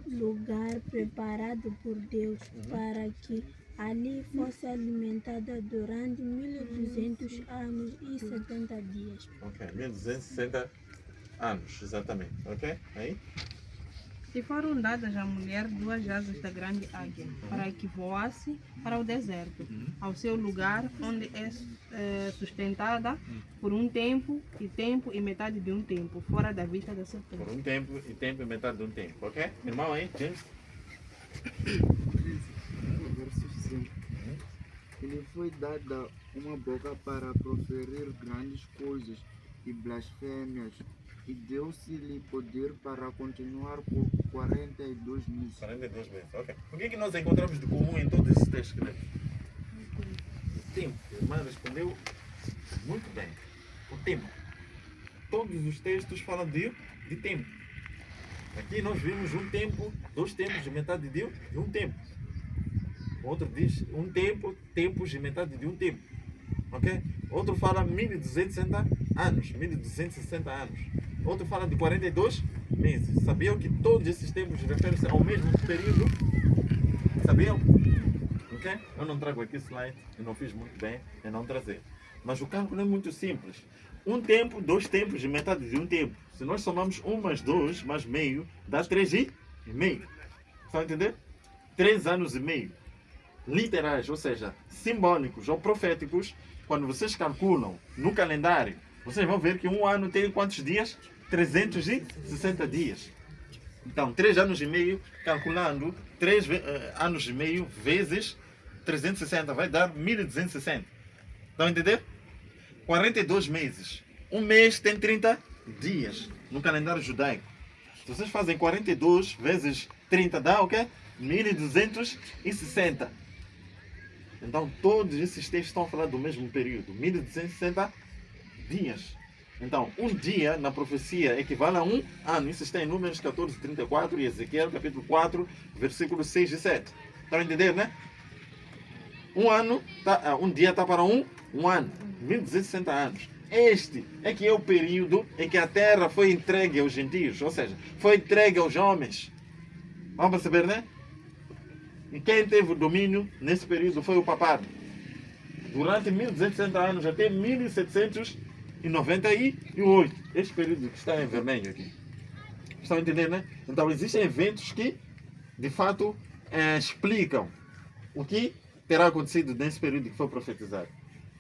lugar preparado por Deus para que ali fosse alimentada durante 1200 anos e 70 dias. Ok, 1260 anos, exatamente. Ok? Aí? E foram dadas à mulher 2 asas da grande águia, para que voasse para o deserto, ao seu lugar, onde é sustentada por um tempo e metade de um tempo, fora da vista da serpente. Por um tempo e metade de um tempo. Ok? Irmão aí, James? Verso 5. Ele foi dada uma boca para proferir grandes coisas e blasfêmias, e deu-se-lhe poder para continuar por 42 meses. 42 meses, ok. O que é que nós encontramos de comum em todos esses textos que lemos? O tempo. A irmã respondeu muito bem. O tempo. Todos os textos falam de tempo. Aqui nós vimos um tempo, 2 tempos e metade de um tempo. O outro diz um tempo, tempos e metade de um tempo. Ok? Outro fala 1260 anos, 1260 anos. Outro fala de 42 meses. Sabiam que todos esses tempos referem-se ao mesmo período? Sabiam? Ok? Eu não trago aqui slide, eu não fiz muito bem em não trazer. Mas o cálculo é muito simples. Um tempo, 2 tempos e metade de um tempo. Se nós somamos 1 mais 2 mais meio, dá 3 e meio. Estão a entender? 3 anos e meio. Literais, ou seja, simbólicos ou proféticos, quando vocês calculam no calendário, vocês vão ver que um ano tem quantos dias? 360 dias. Então, 3 anos e meio, calculando 3 anos e meio vezes 360, vai dar 1260. Estão a entender? 42 meses. Um mês tem 30 dias no calendário judaico. Se vocês fazem 42 vezes 30, dá o quê? 1260. Então, todos esses textos estão a falar do mesmo período, 1260 dias. Então, um dia na profecia equivale a um ano. Isso está em Números 14, 34 e Ezequiel capítulo 4, versículos 6 e 7. Estão a entender, né? Um dia está para um ano, 1260 anos. Este é que é o período em que a terra foi entregue aos gentios, ou seja, foi entregue aos homens. Vamos perceber, né? E quem teve o domínio nesse período foi o papado. Durante 1260 anos até 1798. Este período que está em vermelho aqui. Estão a entender, né? Então existem eventos que, de fato, explicam o que terá acontecido nesse período que foi profetizado.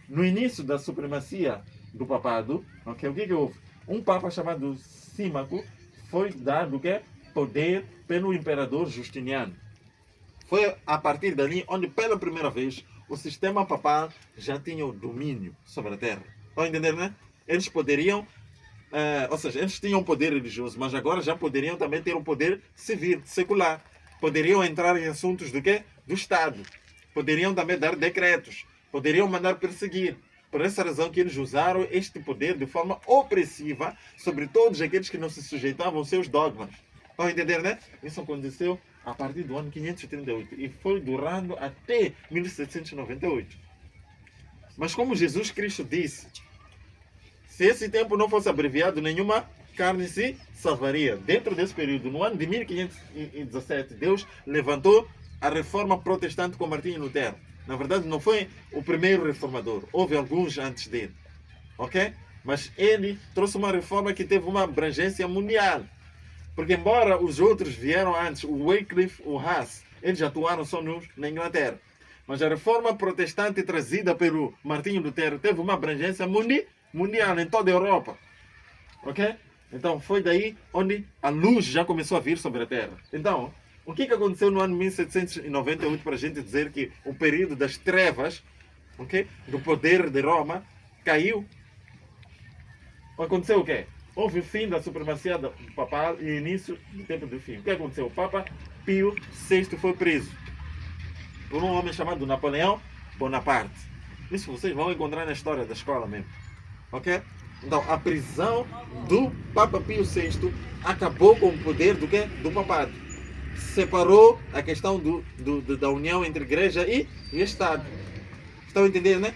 No início da supremacia do papado, okay, o que houve? Um papa chamado Símaco foi dado poder pelo imperador Justiniano. Foi a partir dali onde, pela primeira vez, o sistema papal já tinha o domínio sobre a terra. Estão a entender, né? Eles poderiam, ou seja, eles tinham poder religioso, mas agora já poderiam também ter um poder civil, secular. Poderiam entrar em assuntos do Estado. Poderiam também dar decretos. Poderiam mandar perseguir. Por essa razão que eles usaram este poder de forma opressiva sobre todos aqueles que não se sujeitavam aos seus dogmas. Estão a entender, né? Isso aconteceu a partir do ano 538 e foi durando até 1798. Mas como Jesus Cristo disse, se esse tempo não fosse abreviado, nenhuma carne se salvaria. Dentro desse período, no ano de 1517, Deus levantou a reforma protestante com Martinho Lutero. Na verdade, não foi o primeiro reformador. Houve alguns antes dele. Ok? Mas ele trouxe uma reforma que teve uma abrangência mundial. Porque embora os outros vieram antes, o Wycliffe, o Huss, eles atuaram só na Inglaterra. Mas a reforma protestante trazida pelo Martinho Lutero teve uma abrangência mundial em toda a Europa. Ok? Então foi daí onde a luz já começou a vir sobre a Terra. Então, o que aconteceu no ano 1798 para a gente dizer que o período das trevas, ok, do poder de Roma, caiu? Aconteceu o quê? Houve o fim da supremacia papal e início do tempo do fim. O que aconteceu? O Papa Pio VI foi preso por um homem chamado Napoleão Bonaparte. Isso vocês vão encontrar na história da escola mesmo. Ok? Então, a prisão do Papa Pio VI acabou com o poder do quê? Do papado. Separou a questão da união entre igreja e Estado. Estão a entender, né?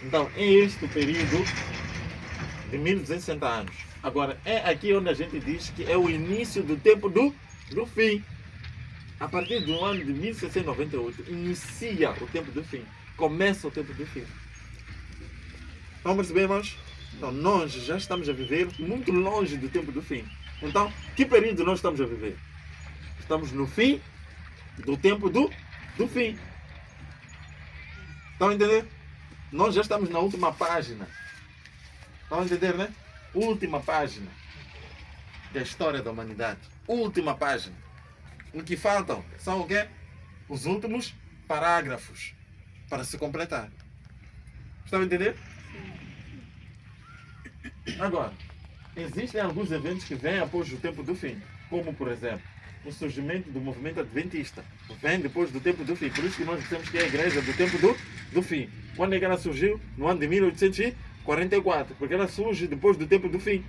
Então, é este o período de 1260 anos. Agora, é aqui onde a gente diz que é o início do tempo do fim. A partir do ano de 1698, inicia o tempo do fim. Começa o tempo do fim. Vamos perceber, irmãos? Então, nós já estamos a viver muito longe do tempo do fim. Então, que período nós estamos a viver? Estamos no fim do tempo do fim. Estão a entender? Nós já estamos na última página. Estão a entender, né? Última página da história da humanidade. Última página. O que faltam são o quê? Os últimos parágrafos para se completar. Estão a entender? Agora, existem alguns eventos que vêm após o tempo do fim. Como, por exemplo, o surgimento do movimento adventista. Vem depois do tempo do fim. Por isso que nós dizemos que é a igreja do tempo do fim. Quando é que ela surgiu? No ano de 1844. Porque ela surge depois do tempo do fim.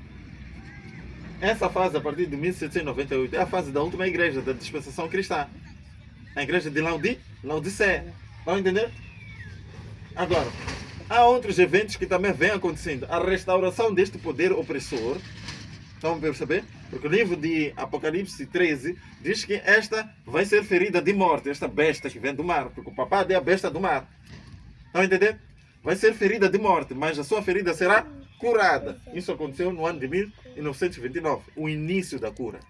Essa fase, a partir de 1798, é a fase da última igreja, da dispensação cristã. A igreja de Laodiceia. Estão a entender? Agora, há outros eventos que também vêm acontecendo. A restauração deste poder opressor. Estão a perceber? Porque o livro de Apocalipse 13 diz que esta vai ser ferida de morte. Esta besta que vem do mar. Porque o papado é a besta do mar. Estão a entender? Vai ser ferida de morte, mas a sua ferida será curada. Isso aconteceu no ano de 1929. O início da cura.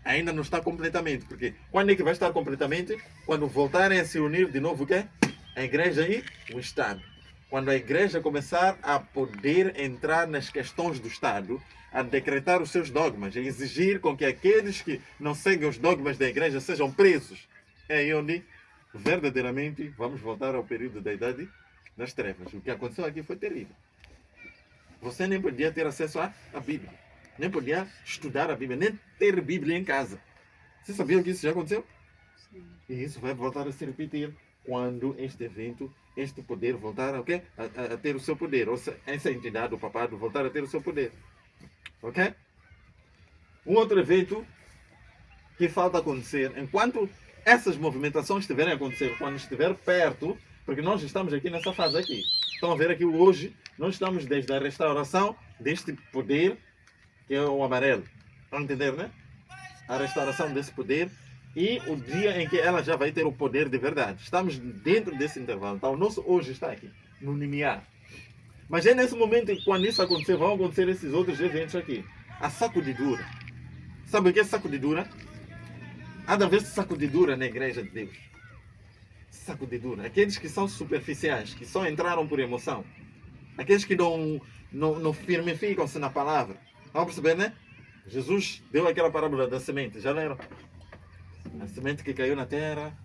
Ainda não está completamente. Porque quando é que vai estar completamente? Quando voltarem a se unir de novo o quê? A igreja e o Estado. Quando a igreja começar a poder entrar nas questões do Estado, a decretar os seus dogmas, a exigir com que aqueles que não seguem os dogmas da igreja sejam presos. É aí onde verdadeiramente vamos voltar ao período da Idade das Trevas. O que aconteceu aqui foi terrível. Você nem podia ter acesso à Bíblia, nem podia estudar a Bíblia, nem ter Bíblia em casa. Você sabia que isso já aconteceu? Sim. E isso vai voltar a se repetir quando este evento, este poder voltar a ter o seu poder, ou essa entidade, o papado, voltar a ter o seu poder. Ok? Um outro evento que falta acontecer, enquanto essas movimentações estiverem a acontecer, quando estiver perto, porque nós estamos aqui nessa fase aqui. Estão a ver aqui hoje, nós estamos desde a restauração deste poder, que é o amarelo. Estão a entender, né? A restauração desse poder e o dia em que ela já vai ter o poder de verdade. Estamos dentro desse intervalo. Então, o nosso hoje está aqui, no limiar. Mas é nesse momento que, quando isso acontecer, vão acontecer esses outros eventos aqui. A sacudidura. Sabe o que é sacudidura? Há de haver sacudidura na igreja de Deus. Sacudidura. Aqueles que são superficiais, que só entraram por emoção. Aqueles que não firmificam-se na palavra. Vão perceber, né? Jesus deu aquela parábola da semente. Já leram? A semente que caiu na terra,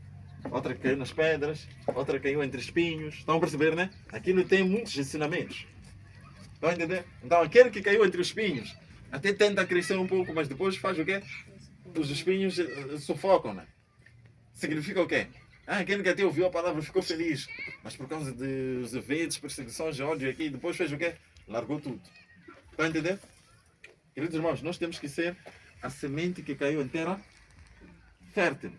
outra que caiu nas pedras, outra que caiu entre espinhos. Estão a perceber, né? Aquilo tem muitos ensinamentos. Estão a entender? Então, aquele que caiu entre os espinhos até tenta crescer um pouco, mas depois faz o quê? Os espinhos sufocam, né? Significa o quê? Aquele que até ouviu a palavra ficou feliz, mas por causa dos eventos, perseguições de ódio aqui, depois fez o quê? Largou tudo. Estão a entender? Queridos irmãos, nós temos que ser a semente que caiu em terra fértil.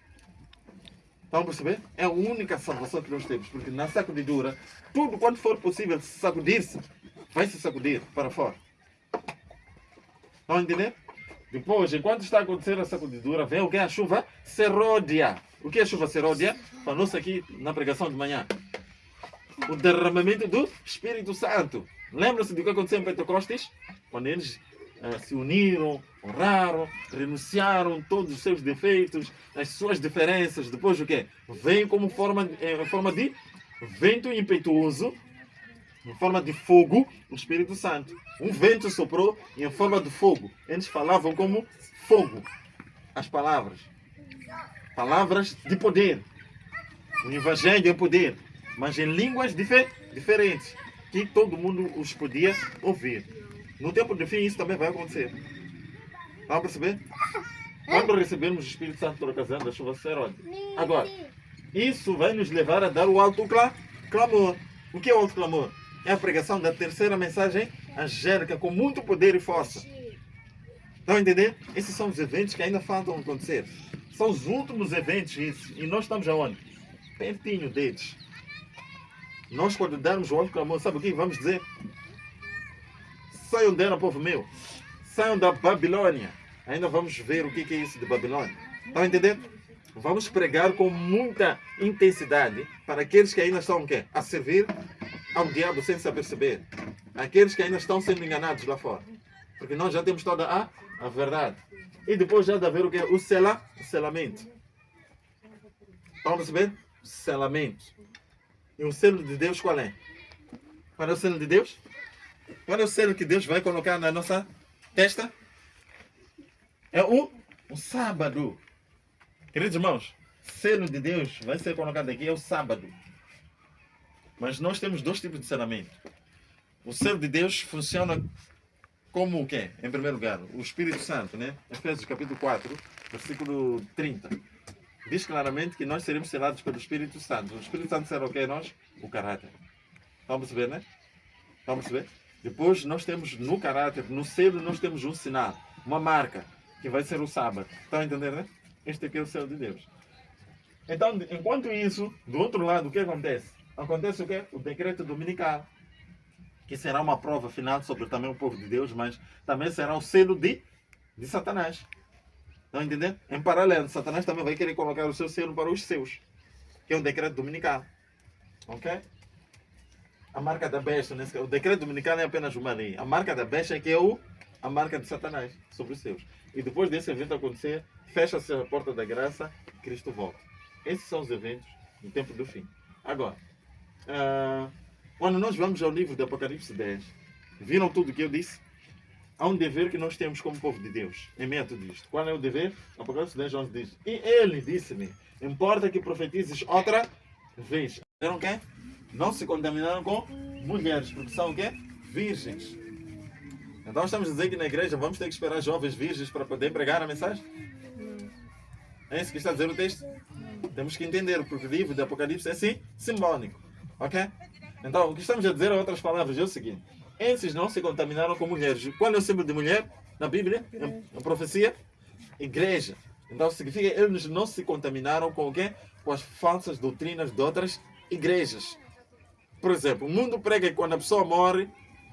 Estão a perceber? É a única salvação que nós temos, porque na sacudidura, tudo quanto for possível sacudir-se, vai se sacudir para fora. Estão a entender? Depois, enquanto está a acontecer a sacudidura, vem o que é a chuva seródia. O que é a chuva seródia? Falou-se aqui na pregação de manhã. O derramamento do Espírito Santo. Lembram-se do que aconteceu em Pentecostes? Quando eles se uniram, honraram, renunciaram todos os seus defeitos, as suas diferenças. Depois o quê? Vem como forma de vento impetuoso, em forma de fogo, o Espírito Santo. Um vento soprou em forma de fogo. Eles falavam como fogo. As palavras. Palavras de poder. O Evangelho é poder. Mas em línguas diferentes. Que todo mundo os podia ouvir. No tempo do fim isso também vai acontecer. Vamos perceber? Quando recebermos o Espírito Santo por ocasião da chuva serôdia. Agora, isso vai nos levar a dar o alto clamor. O que é o alto clamor? É a pregação da terceira mensagem angélica com muito poder e força. Estão a entender? Esses são os eventos que ainda faltam acontecer. São os últimos eventos isso. E nós estamos aonde? Pertinho deles. Nós quando darmos o alto clamor, sabe o que vamos dizer? Saiam dela, povo meu. Saiam da Babilônia. Ainda vamos ver o que é isso de Babilônia. Estão a entender? Vamos pregar com muita intensidade para aqueles que ainda estão o quê? A servir ao diabo sem se aperceber. Aqueles que ainda estão sendo enganados lá fora. Porque nós já temos toda a verdade. E depois já de haver o quê? O selamento. Estão a perceber? Selamento. E o selo de Deus qual é? Qual é o selo de Deus? Qual é o selo que Deus vai colocar na nossa testa? É o sábado. Queridos irmãos, selo de Deus vai ser colocado aqui, é o sábado. Mas nós temos dois tipos de selamento. O selo de Deus funciona como o quê? Em primeiro lugar, o Espírito Santo, né? Efésios capítulo 4, versículo 30. Diz claramente que nós seremos selados pelo Espírito Santo. O Espírito Santo será o quê? Nós? O caráter. Estão a perceber, né? Estão a perceber? Depois nós temos no caráter, no selo, nós temos um sinal, uma marca, que vai ser o sábado. Estão a entender, né? Este aqui é o selo de Deus. Então, enquanto isso, do outro lado, o que acontece? Acontece o quê? O decreto dominical, que será uma prova final sobre também o povo de Deus, mas também será o selo de Satanás. Estão a entender? Em paralelo, Satanás também vai querer colocar o seu selo para os seus, que é o decreto dominical. Ok? A marca da besta, o decreto dominical é apenas uma lei. A marca da besta é que é a marca de Satanás sobre os seus. E depois desse evento acontecer, fecha-se a porta da graça, Cristo volta. Esses são os eventos no tempo do fim. Agora, quando nós vamos ao livro de Apocalipse 10, viram tudo o que eu disse? Há um dever que nós temos como povo de Deus, em meio a tudo isto. Qual é o dever? Apocalipse 10, 11 diz: e ele disse-me, importa que profetizes outra vez. Viram o quê? Não se contaminaram com mulheres, porque são o quê? Virgens. Então estamos a dizer que na igreja vamos ter que esperar jovens virgens para poder pregar a mensagem? É isso que está a dizer o texto? Temos que entender, porque o livro de Apocalipse é sim simbólico. Ok? Então, o que estamos a dizer, em outras palavras, é o seguinte: esses não se contaminaram com mulheres. Qual é o símbolo de mulher na Bíblia? Na profecia? Igreja. Então significa que eles não se contaminaram com o quê? Com as falsas doutrinas de outras igrejas. Por exemplo, o mundo prega que quando a pessoa morre,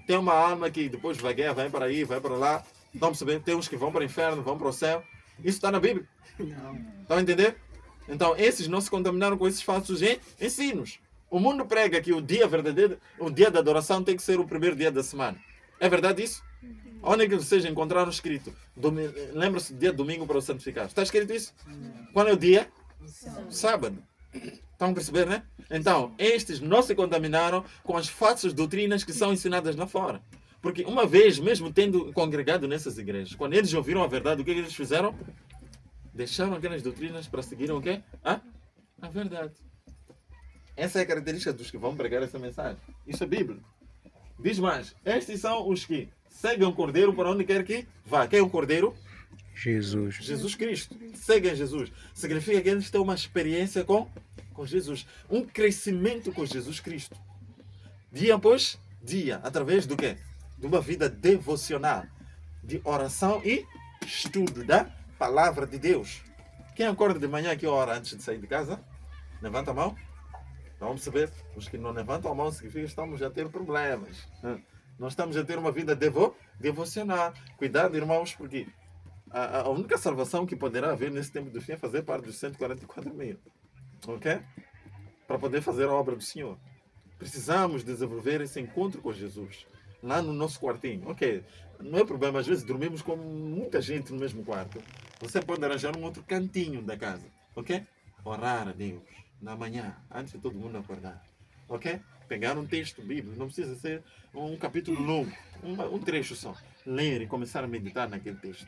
tem uma alma que depois vagueia, vai para aí, vai para lá. Vamos saber, tem uns que vão para o inferno, vão para o céu. Isso está na Bíblia. Não. Estão a entender? Então, esses não se contaminaram com esses falsos ensinos. O mundo prega que o dia verdadeiro, o dia da adoração tem que ser o primeiro dia da semana. É verdade isso? Onde é que vocês encontraram escrito? Lembra-se do dia domingo para o santificar. Está escrito isso? Qual é o dia? Sábado. Estão a perceber, né? Então, estes não se contaminaram com as falsas doutrinas que são ensinadas lá fora. Porque uma vez, mesmo tendo congregado nessas igrejas, quando eles ouviram a verdade, o que eles fizeram? Deixaram aquelas doutrinas para seguirem o quê? A verdade. Essa é a característica dos que vão pregar essa mensagem. Isso é Bíblia. Diz mais, estes são os que seguem o Cordeiro para onde quer que vá. Quem é o Cordeiro? Jesus. Jesus Cristo. Seguem Jesus. Significa que eles têm uma experiência com Jesus. Um crescimento com Jesus Cristo. Dia após dia. Através do quê? De uma vida devocional. De oração e estudo da palavra de Deus. Quem acorda de manhã que ora antes de sair de casa? Levanta a mão. Vamos saber. Os que não levantam a mão significa que estamos a ter problemas. Nós estamos a ter uma vida devocional. Cuidado, irmãos, porque a única salvação que poderá haver nesse tempo do fim é fazer parte dos 144 mil. Ok? Para poder fazer a obra do Senhor. Precisamos desenvolver esse encontro com Jesus. lá no nosso quartinho. Ok, não é problema, às vezes dormimos com muita gente no mesmo quarto. Você pode arranjar um outro cantinho da casa, ok? Orar a Deus na manhã, antes de todo mundo acordar, ok? Pegar um texto bíblico, não precisa ser um capítulo longo, um trecho só. Ler e começar a meditar naquele texto.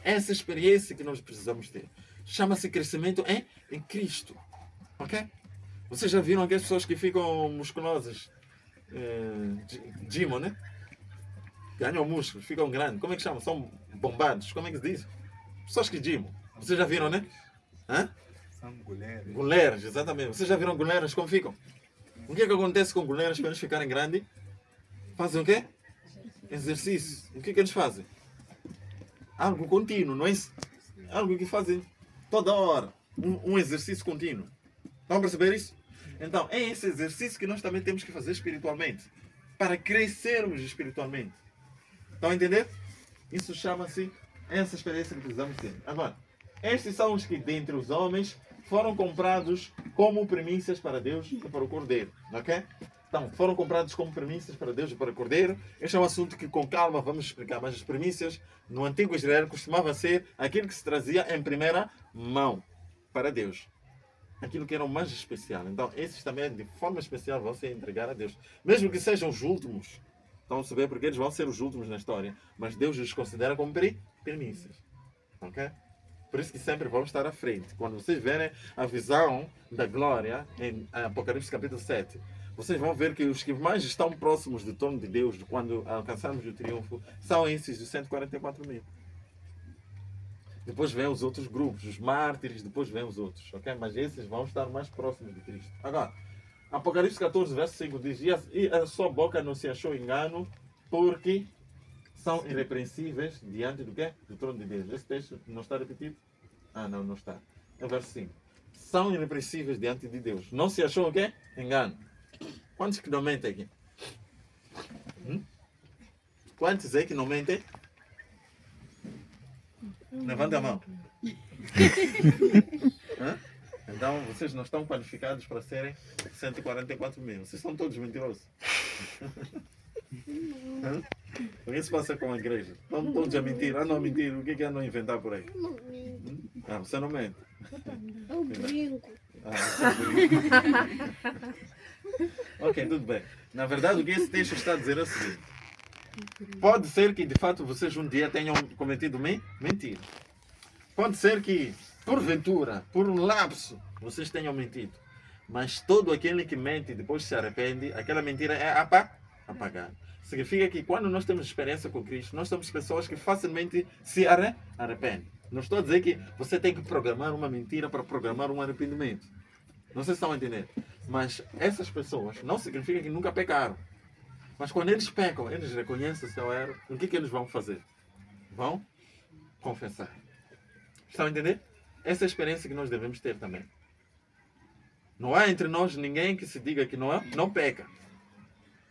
Essa experiência que nós precisamos ter. Chama-se crescimento em Cristo, ok? Vocês já viram aquelas pessoas que ficam musculosas? Gimam, né? Ganham músculos, ficam grandes. Como é que chama? São bombados. Como é que se diz? Pessoas que gimam. Vocês já viram, né? Hã? São mulheres. Goleiras, exatamente. Vocês já viram goleiras como ficam? O que é que acontece com goleiras para eles ficarem grandes? Fazem o quê? Exercício. O que é que eles fazem? Algo contínuo, não é isso? Algo que fazem toda hora. Um exercício contínuo. Estão a perceber isso? Então, é esse exercício que nós também temos que fazer espiritualmente. Para crescermos espiritualmente. Estão a entender? Isso chama-se essa experiência que precisamos ter. Agora, estes são os que, dentre os homens, foram comprados como primícias para Deus e para o Cordeiro. Ok? Então, foram comprados como primícias para Deus e para o Cordeiro. Este é um assunto que, com calma, vamos explicar. Mas as primícias, no antigo Israel, costumava ser aquilo que se trazia em primeira mão para Deus. Aquilo que era o mais especial. Então, esses também, de forma especial, vão ser entregar a Deus. Mesmo que sejam os últimos. Estão a saber porque eles vão ser os últimos na história. Mas Deus os considera como primícias. Ok? Por isso que sempre vão estar à frente. Quando vocês verem a visão da glória em Apocalipse capítulo 7, vocês vão ver que os que mais estão próximos do trono de Deus, quando alcançarmos o triunfo, são esses dos 144 mil. Depois vem os outros grupos, os mártires, depois vem os outros, ok? Mas esses vão estar mais próximos de Cristo. Agora, Apocalipse 14, verso 5 diz: E a sua boca não se achou engano, porque são irrepreensíveis diante do quê? Do trono de Deus. Esse texto não está repetido? Ah, não, não está. É o verso 5. São irrepreensíveis diante de Deus. Não se achou o quê? Engano. Quantos que não mentem aqui? Quantos é que não mentem? Levanta a mão. Então, vocês não estão qualificados para serem 144 mil. Vocês são todos mentirosos. O que se passa com a igreja? Estão todos a mentir. Andam a mentir. O que andam a inventar por aí? Você não mente. Eu brinco. Ok, tudo bem. Na verdade, o que esse texto está a dizer é o seguinte: pode ser que de fato vocês um dia tenham cometido mentira. Pode ser que, porventura, por um lapso, vocês tenham mentido. Mas todo aquele que mente e depois se arrepende, aquela mentira é apagada. Significa que quando nós temos experiência com Cristo, nós somos pessoas que facilmente se arrependem. Não estou a dizer que você tem que programar uma mentira para programar um arrependimento. Não sei se estão a entender. Mas essas pessoas não significa que nunca pecaram. Mas quando eles pecam, eles reconhecem o seu erro, o que eles vão fazer? Vão confessar. Estão a entender? Essa é a experiência que nós devemos ter também. Não há entre nós ninguém que se diga que não peca.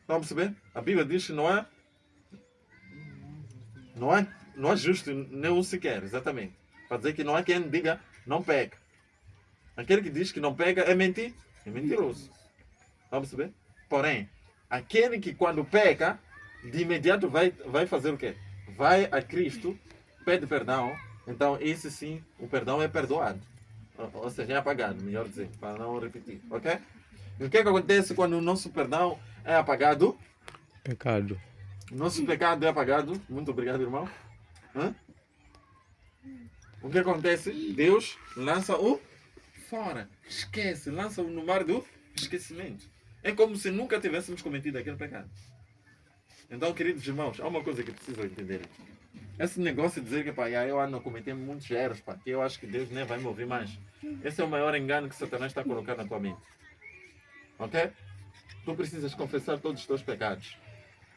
Estão a perceber? A Bíblia diz que não há justo nenhum sequer, exatamente. Para dizer que não há quem diga não peca. Aquele que diz que não peca é mentiroso. Estão a perceber? Porém, aquele que quando peca, de imediato vai fazer o quê? Vai a Cristo, pede perdão. Então, esse sim, o perdão é perdoado. Ou seja, é apagado, melhor dizer, para não repetir. Ok? E o que acontece quando o nosso perdão é apagado? Pecado. Nosso pecado é apagado. Muito obrigado, irmão. O que acontece? Deus lança-o fora. Esquece, lança-o no mar do esquecimento. É como se nunca tivéssemos cometido aquele pecado. Então, queridos irmãos, há uma coisa que precisam entender aqui. Esse negócio de dizer que pá, eu ando cometendo muitos erros, pá, que eu acho que Deus nem vai me ouvir mais. Esse é o maior engano que Satanás está colocando na tua mente. Ok? Tu precisas confessar todos os teus pecados.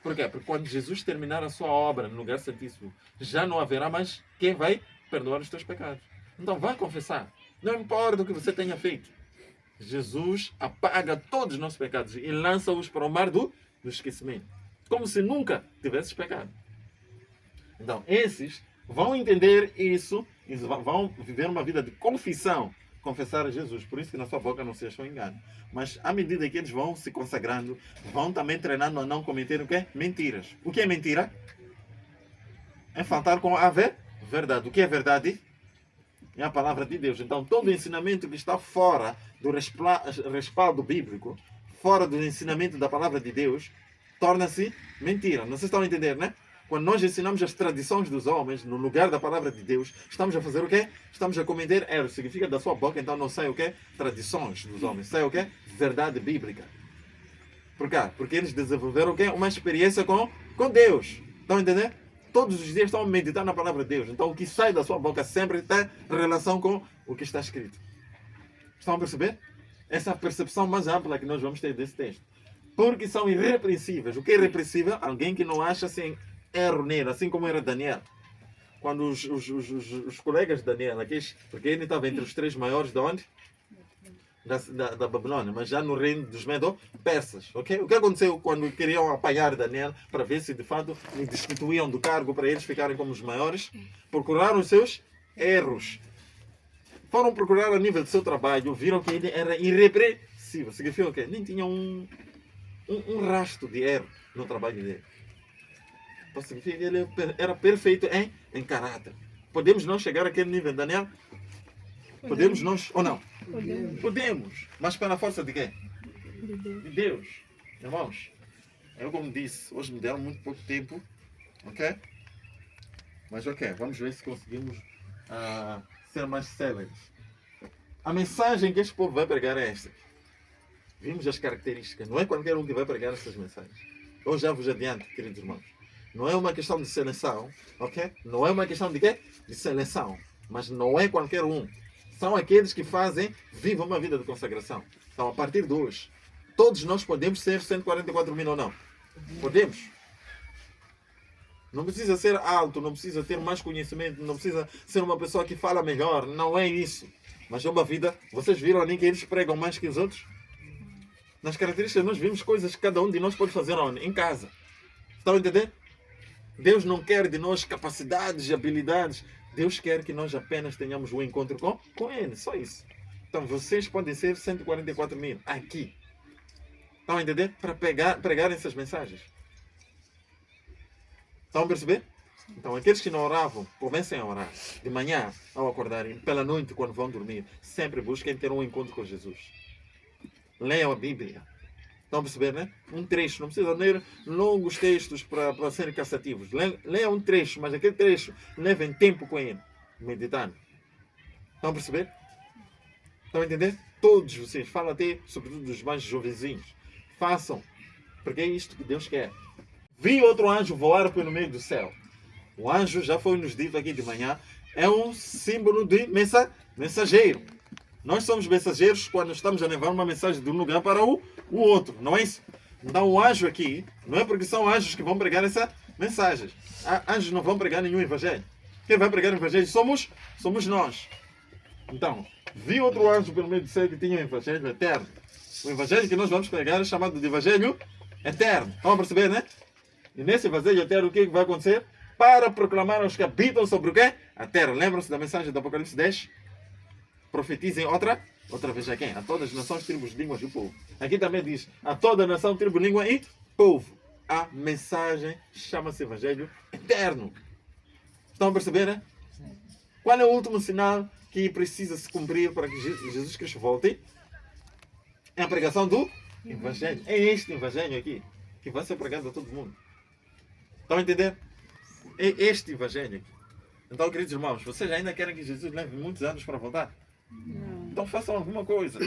Por quê? Porque quando Jesus terminar a sua obra no lugar santíssimo, já não haverá mais quem vai perdoar os teus pecados. Então vai confessar. Não importa o que você tenha feito. Jesus apaga todos os nossos pecados e lança-os para o mar do esquecimento. Como se nunca tivesses pecado. Então, esses vão entender isso e vão viver uma vida de confissão confessar a Jesus. Por isso que na sua boca não se achou engano. Mas à medida que eles vão se consagrando, vão também treinando a não cometer o quê? Mentiras. O que é mentira? É faltar com a verdade. O que é verdade? É a palavra de Deus. Então, todo ensinamento que está fora do respaldo bíblico, fora do ensinamento da palavra de Deus, torna-se mentira. Não vocês estão a entender, né? Quando nós ensinamos as tradições dos homens no lugar da palavra de Deus, estamos a fazer o quê? Estamos a cometer erro. Significa da sua boca, então não sai o quê? Tradições dos homens. Sai o quê? Verdade bíblica. Por quê? Porque eles desenvolveram o quê? Uma experiência com Deus. Estão a entender? Todos os dias estão a meditar na palavra de Deus. Então o que sai da sua boca sempre tem relação com o que está escrito. Estão a perceber? Essa é a percepção mais ampla que nós vamos ter desse texto. Porque são irrepreensíveis. O que é irrepreensível? Alguém que não acha assim erro nele, assim como era Daniel. Quando os colegas de Daniel, porque ele estava entre os 3 maiores de onde? Da Babilônia, mas já no reino dos Medo-Persas. Okay? O que aconteceu quando queriam apanhar Daniel para ver se de fato lhe destituíam do cargo para eles ficarem como os maiores? Procuraram os seus erros. Foram procurar a nível do seu trabalho, viram que ele era irrepreensível. Significa o quê? Nem tinha um rastro de erro no trabalho dele. Então significa que ele era perfeito em caráter. Podemos nós chegar àquele nível, Daniel? Podemos nós ou não? Podemos. Mas pela força de quem? De Deus. Irmãos, eu como disse, hoje me deram muito pouco tempo. Ok? Mas ok, vamos ver se conseguimos ser mais céleres. A mensagem que este povo vai pregar é esta. Vimos as características. Não é qualquer um que vai pregar essas mensagens. Eu já vos adianto, queridos irmãos. Não é uma questão de seleção, ok? Não é uma questão de quê? De seleção. Mas não é qualquer um. São aqueles que vivem uma vida de consagração. Então, a partir de hoje, todos nós podemos ser 144 mil ou não? Podemos. Não precisa ser alto, não precisa ter mais conhecimento, não precisa ser uma pessoa que fala melhor. Não é isso. Mas é uma vida... Vocês viram ali que eles pregam mais que os outros? Nas características nós vimos coisas que cada um de nós pode fazer onde? Em casa. Estão a entender? Deus não quer de nós capacidades e habilidades. Deus quer que nós apenas tenhamos um encontro com Ele. Só isso. Então vocês podem ser 144 mil aqui. Estão a entender? Para pregar essas mensagens. Estão a perceber? Então aqueles que não oravam, comecem a orar. De manhã, ao acordarem. Pela noite, quando vão dormir. Sempre busquem ter um encontro com Jesus. Leiam a Bíblia. Estão a perceber, né? Um trecho. Não precisa ler longos textos para serem cansativos. Leiam um trecho, mas aquele trecho levem tempo com ele. Meditando. Estão a perceber? Estão a entender? Todos vocês. Fala até, sobretudo, dos mais jovenzinhos. Façam. Porque é isto que Deus quer. Vi outro anjo voar pelo meio do céu. O anjo, já foi nos dito aqui de manhã, é um símbolo de mensageiro. Nós somos mensageiros quando estamos a levar uma mensagem de um lugar para o outro, não é isso? Então o anjo aqui, não é porque são anjos que vão pregar essa mensagem. Anjos não vão pregar nenhum evangelho. Quem vai pregar o evangelho somos nós. Então, vi outro anjo pelo meio do céu que tinha um evangelho eterno. O evangelho que nós vamos pregar é chamado de evangelho eterno. Estão a perceber, né? E nesse evangelho eterno o que vai acontecer? Para proclamar aos que habitam sobre o quê? A terra. Lembram-se da mensagem do Apocalipse 10? Profetizem outra vez a quem? A todas as nações, tribos, línguas e povo. Aqui também diz, a toda nação, tribo, língua e povo. A mensagem chama-se Evangelho Eterno. Estão a perceber, né? Qual é o último sinal que precisa se cumprir para que Jesus Cristo volte? É a pregação do Evangelho. É este Evangelho aqui que vai ser pregado a todo mundo. Estão a entender? É este Evangelho aqui. Então, queridos irmãos, vocês ainda querem que Jesus leve muitos anos para voltar? Não. Então façam alguma coisa.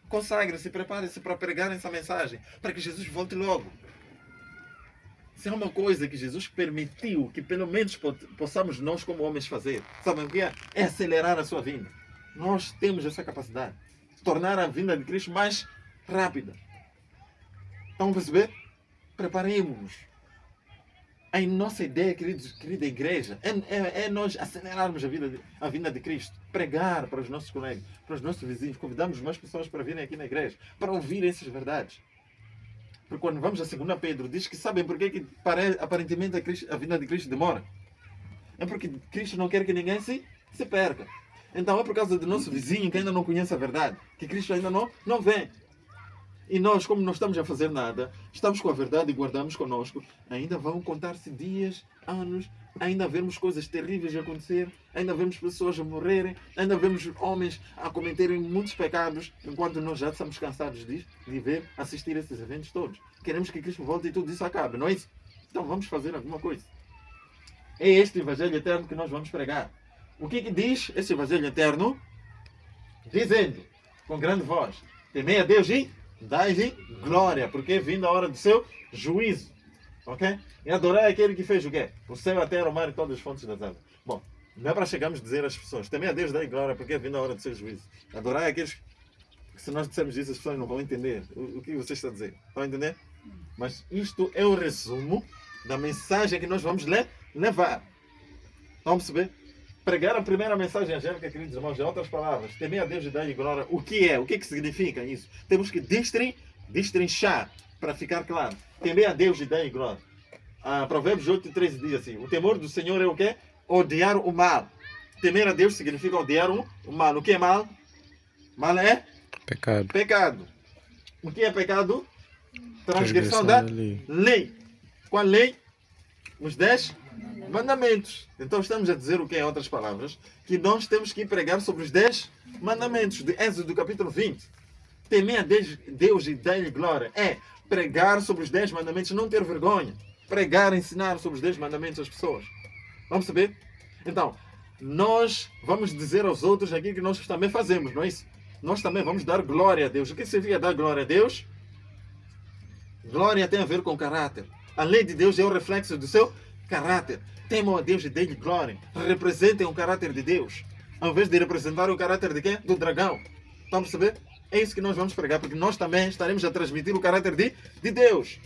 Consagrem-se, preparem-se para pregar essa mensagem, para que Jesus volte logo. Se é uma coisa que Jesus permitiu que pelo menos possamos nós como homens fazer, sabem o que é? É acelerar a sua vinda. Nós temos essa capacidade. Tornar a vinda de Cristo mais rápida. Estão a perceber? Preparemos-nos. A nossa ideia, querida igreja, é nós acelerarmos a vinda de Cristo. Pregar para os nossos colegas, para os nossos vizinhos. Convidamos mais pessoas para virem aqui na igreja, para ouvirem essas verdades. Porque quando vamos a 2 Pedro, diz que sabem por que aparentemente a vinda de Cristo demora. É porque Cristo não quer que ninguém se perca. Então é por causa do nosso vizinho que ainda não conhece a verdade, que Cristo ainda não vem. E nós, como não estamos a fazer nada, estamos com a verdade e guardamos conosco, ainda vão contar-se dias, anos, ainda vemos coisas terríveis a acontecer, ainda vemos pessoas a morrerem, ainda vemos homens a cometerem muitos pecados, enquanto nós já estamos cansados de ver, assistir a esses eventos todos. Queremos que Cristo volte e tudo isso acabe, não é isso? Então vamos fazer alguma coisa. É este Evangelho eterno que nós vamos pregar. O que diz esse Evangelho eterno? Dizendo, com grande voz, temei a Deus e dai-lhe glória, porque é vinda a hora do seu juízo. Ok? E adorai aquele que fez o quê? O céu, a terra, o mar e todas as fontes das águas. Bom, não é para chegarmos a dizer às pessoas, temei a Deus, dai glória, porque é vinda a hora do seu juízo. Adorai aqueles que, se nós dissermos isso, as pessoas não vão entender o que você está a dizer. Estão a entender? Mas isto é o resumo da mensagem que nós vamos levar. Estão a perceber? Pregar a primeira mensagem angélica, queridos irmãos, em outras palavras, temer a Deus e dar-lhe glória. O que é? O que significa isso? Temos que destrinchar para ficar claro. Temer a Deus e dar-lhe glória. Provérbios 8:13 diz assim: o temor do Senhor é o quê? Odiar o mal. Temer a Deus significa odiar o mal. O que é mal? Mal é? Pecado. O que é pecado? Transgressão da lei. Qual lei? Os 10 mandamentos. Então estamos a dizer o que, em outras palavras? Que nós temos que pregar sobre os 10 mandamentos de Êxodo capítulo 20. Temer a Deus e dar-lhe glória é pregar sobre os 10 mandamentos, não ter vergonha. Pregar, ensinar sobre os 10 mandamentos às pessoas. Vamos saber? Então, nós vamos dizer aos outros aquilo que nós também fazemos, não é isso? Nós também vamos dar glória a Deus. O que significa dar glória a Deus? Glória tem a ver com caráter. A lei de Deus é o reflexo do seu caráter. Temam a Deus e dê-lhe glória. Representem o caráter de Deus. Ao invés de representar o caráter de quem? Do dragão. Estão a perceber? É isso que nós vamos pregar, porque nós também estaremos a transmitir o caráter de Deus.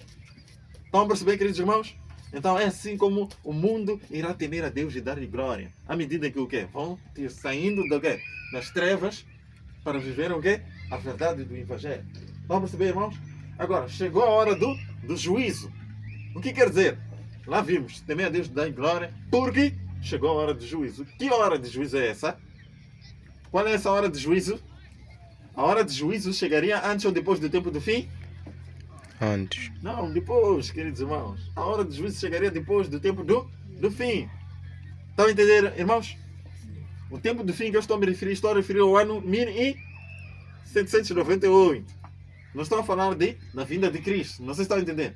Estão a perceber, queridos irmãos? Então é assim como o mundo irá temer a Deus e dar-lhe glória. À medida que o quê? Vão ir saindo do quê? Das trevas para viver o quê? A verdade do Evangelho. Estão a perceber, irmãos? Agora, chegou a hora do juízo. O que quer dizer? Lá vimos, temer a Deus e dar-lhe glória, porque chegou a hora do juízo. Que hora de juízo é essa? Qual é essa hora de juízo? A hora de juízo chegaria antes ou depois do tempo do fim? Antes. Não, depois, queridos irmãos. A hora de juízo chegaria depois do tempo do fim. Estão a entender, irmãos? O tempo do fim que eu estou a me referir, estou a referir ao ano 1798. Não estou a falar da vinda de Cristo. Não sei se estão a entender.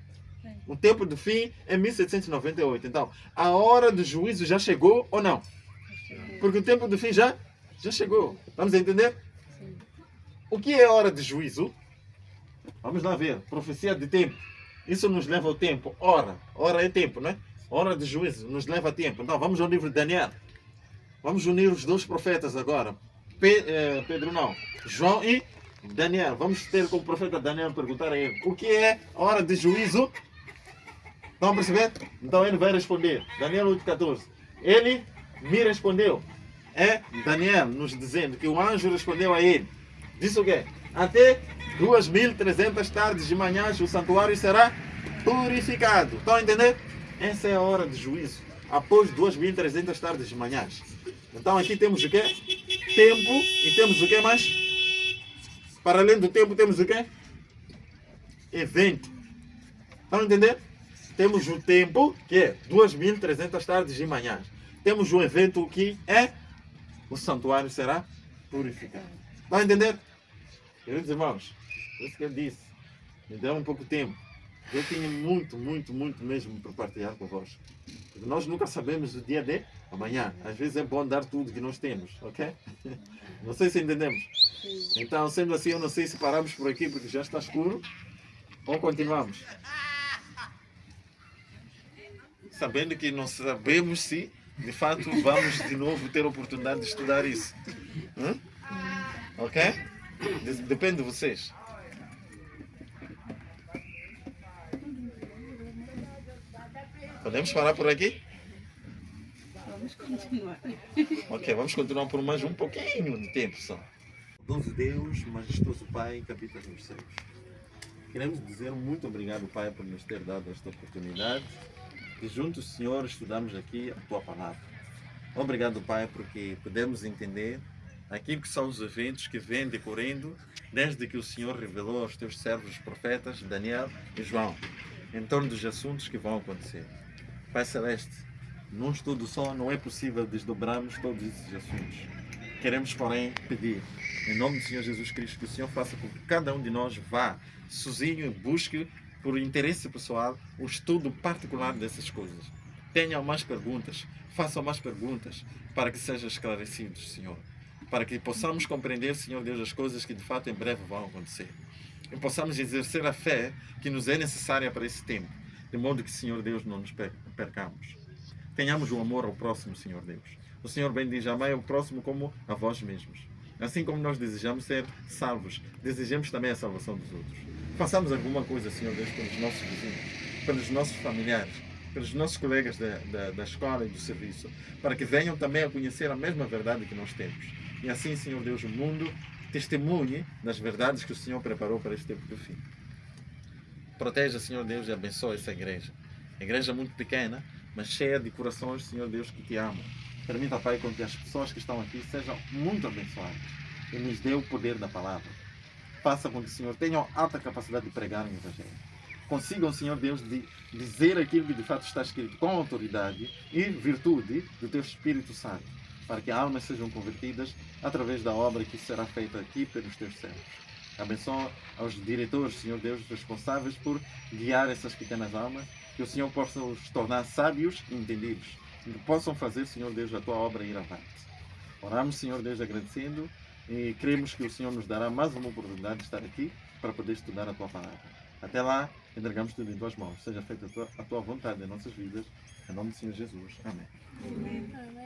O tempo do fim é 1798. Então, a hora do juízo já chegou ou não? Porque o tempo do fim já chegou. Vamos entender? O que é a hora de juízo? Vamos lá ver. Profecia de tempo. Isso nos leva ao tempo. Hora. Hora é tempo, não é? Hora de juízo nos leva a tempo. Então, vamos ao livro de Daniel. Vamos unir os dois profetas agora. Pedro não. João e Daniel. Vamos ter como profeta Daniel perguntar a ele: o que é a hora de juízo? Estão a perceber? Então ele vai responder. Daniel 8:14. Ele me respondeu. É Daniel nos dizendo que o anjo respondeu a ele. Disse o quê? Até 2.300 tardes e manhãs o santuário será purificado. Estão a entender? Essa é a hora de juízo. Após 2.300 tardes e manhãs. Então aqui temos o quê? Tempo. E temos o quê mais? Para além do tempo temos o quê? Evento. Estão a entender? Temos o tempo, que é 2.300 tardes e manhãs. Temos o evento que é o santuário será purificado. Estão a entender? Queridos irmãos, isso que eu disse, me deu um pouco de tempo. Eu tinha muito mesmo para partilhar convosco. Porque nós nunca sabemos o dia de amanhã. Às vezes é bom dar tudo que nós temos, ok? Não sei se entendemos. Então, sendo assim, eu não sei se paramos por aqui porque já está escuro ou continuamos. Sabendo que não sabemos se, de fato, vamos de novo ter a oportunidade de estudar isso. Ok? Depende de vocês. Podemos parar por aqui? Vamos continuar. Ok, vamos continuar por mais um pouquinho de tempo só. Bondoso Deus, majestoso Pai, que habitas nos céus. Queremos dizer muito obrigado, Pai, por nos ter dado esta oportunidade. E juntos, Senhor, estudamos aqui a Tua Palavra. Obrigado, Pai, porque podemos entender aquilo que são os eventos que vêm decorrendo desde que o Senhor revelou aos teus servos, os profetas, Daniel e João, em torno dos assuntos que vão acontecer. Pai Celeste, num estudo só não é possível desdobrarmos todos esses assuntos. Queremos, porém, pedir, em nome do Senhor Jesus Cristo, que o Senhor faça com que cada um de nós vá sozinho e busque, por interesse pessoal, o estudo particular dessas coisas. Tenham mais perguntas, façam mais perguntas, para que sejam esclarecidos, Senhor. Para que possamos compreender, Senhor Deus, as coisas que de fato em breve vão acontecer. E possamos exercer a fé que nos é necessária para esse tempo, de modo que, Senhor Deus, não nos percamos. Tenhamos o amor ao próximo, Senhor Deus. O Senhor bem diz, amai o próximo como a vós mesmos. Assim como nós desejamos ser salvos, desejamos também a salvação dos outros. Façamos alguma coisa, Senhor Deus, pelos nossos vizinhos, pelos nossos familiares, pelos nossos colegas da escola e do serviço, para que venham também a conhecer a mesma verdade que nós temos. E assim, Senhor Deus, o mundo testemunhe das verdades que o Senhor preparou para este tempo do fim. Proteja, Senhor Deus, e abençoe essa igreja. Igreja muito pequena, mas cheia de corações, Senhor Deus, que te amam. Permita, Pai, com que as pessoas que estão aqui sejam muito abençoadas e nos dê o poder da palavra. Faça com que, Senhor, tenham alta capacidade de pregar o Evangelho. Consigam, Senhor Deus, de dizer aquilo que de fato está escrito com autoridade e virtude do Teu Espírito Santo, para que almas sejam convertidas através da obra que será feita aqui pelos Teus servos. Abençoa aos diretores, Senhor Deus, responsáveis por guiar essas pequenas almas, que o Senhor possa os tornar sábios e entendidos, e que possam fazer, Senhor Deus, a Tua obra ir avante. Oramos, Senhor Deus, agradecendo e cremos que o Senhor nos dará mais uma oportunidade de estar aqui para poder estudar a Tua palavra. Até lá, entregamos tudo em Tuas mãos. Seja feita a tua vontade em nossas vidas. Em nome do Senhor Jesus. Amém. Amém.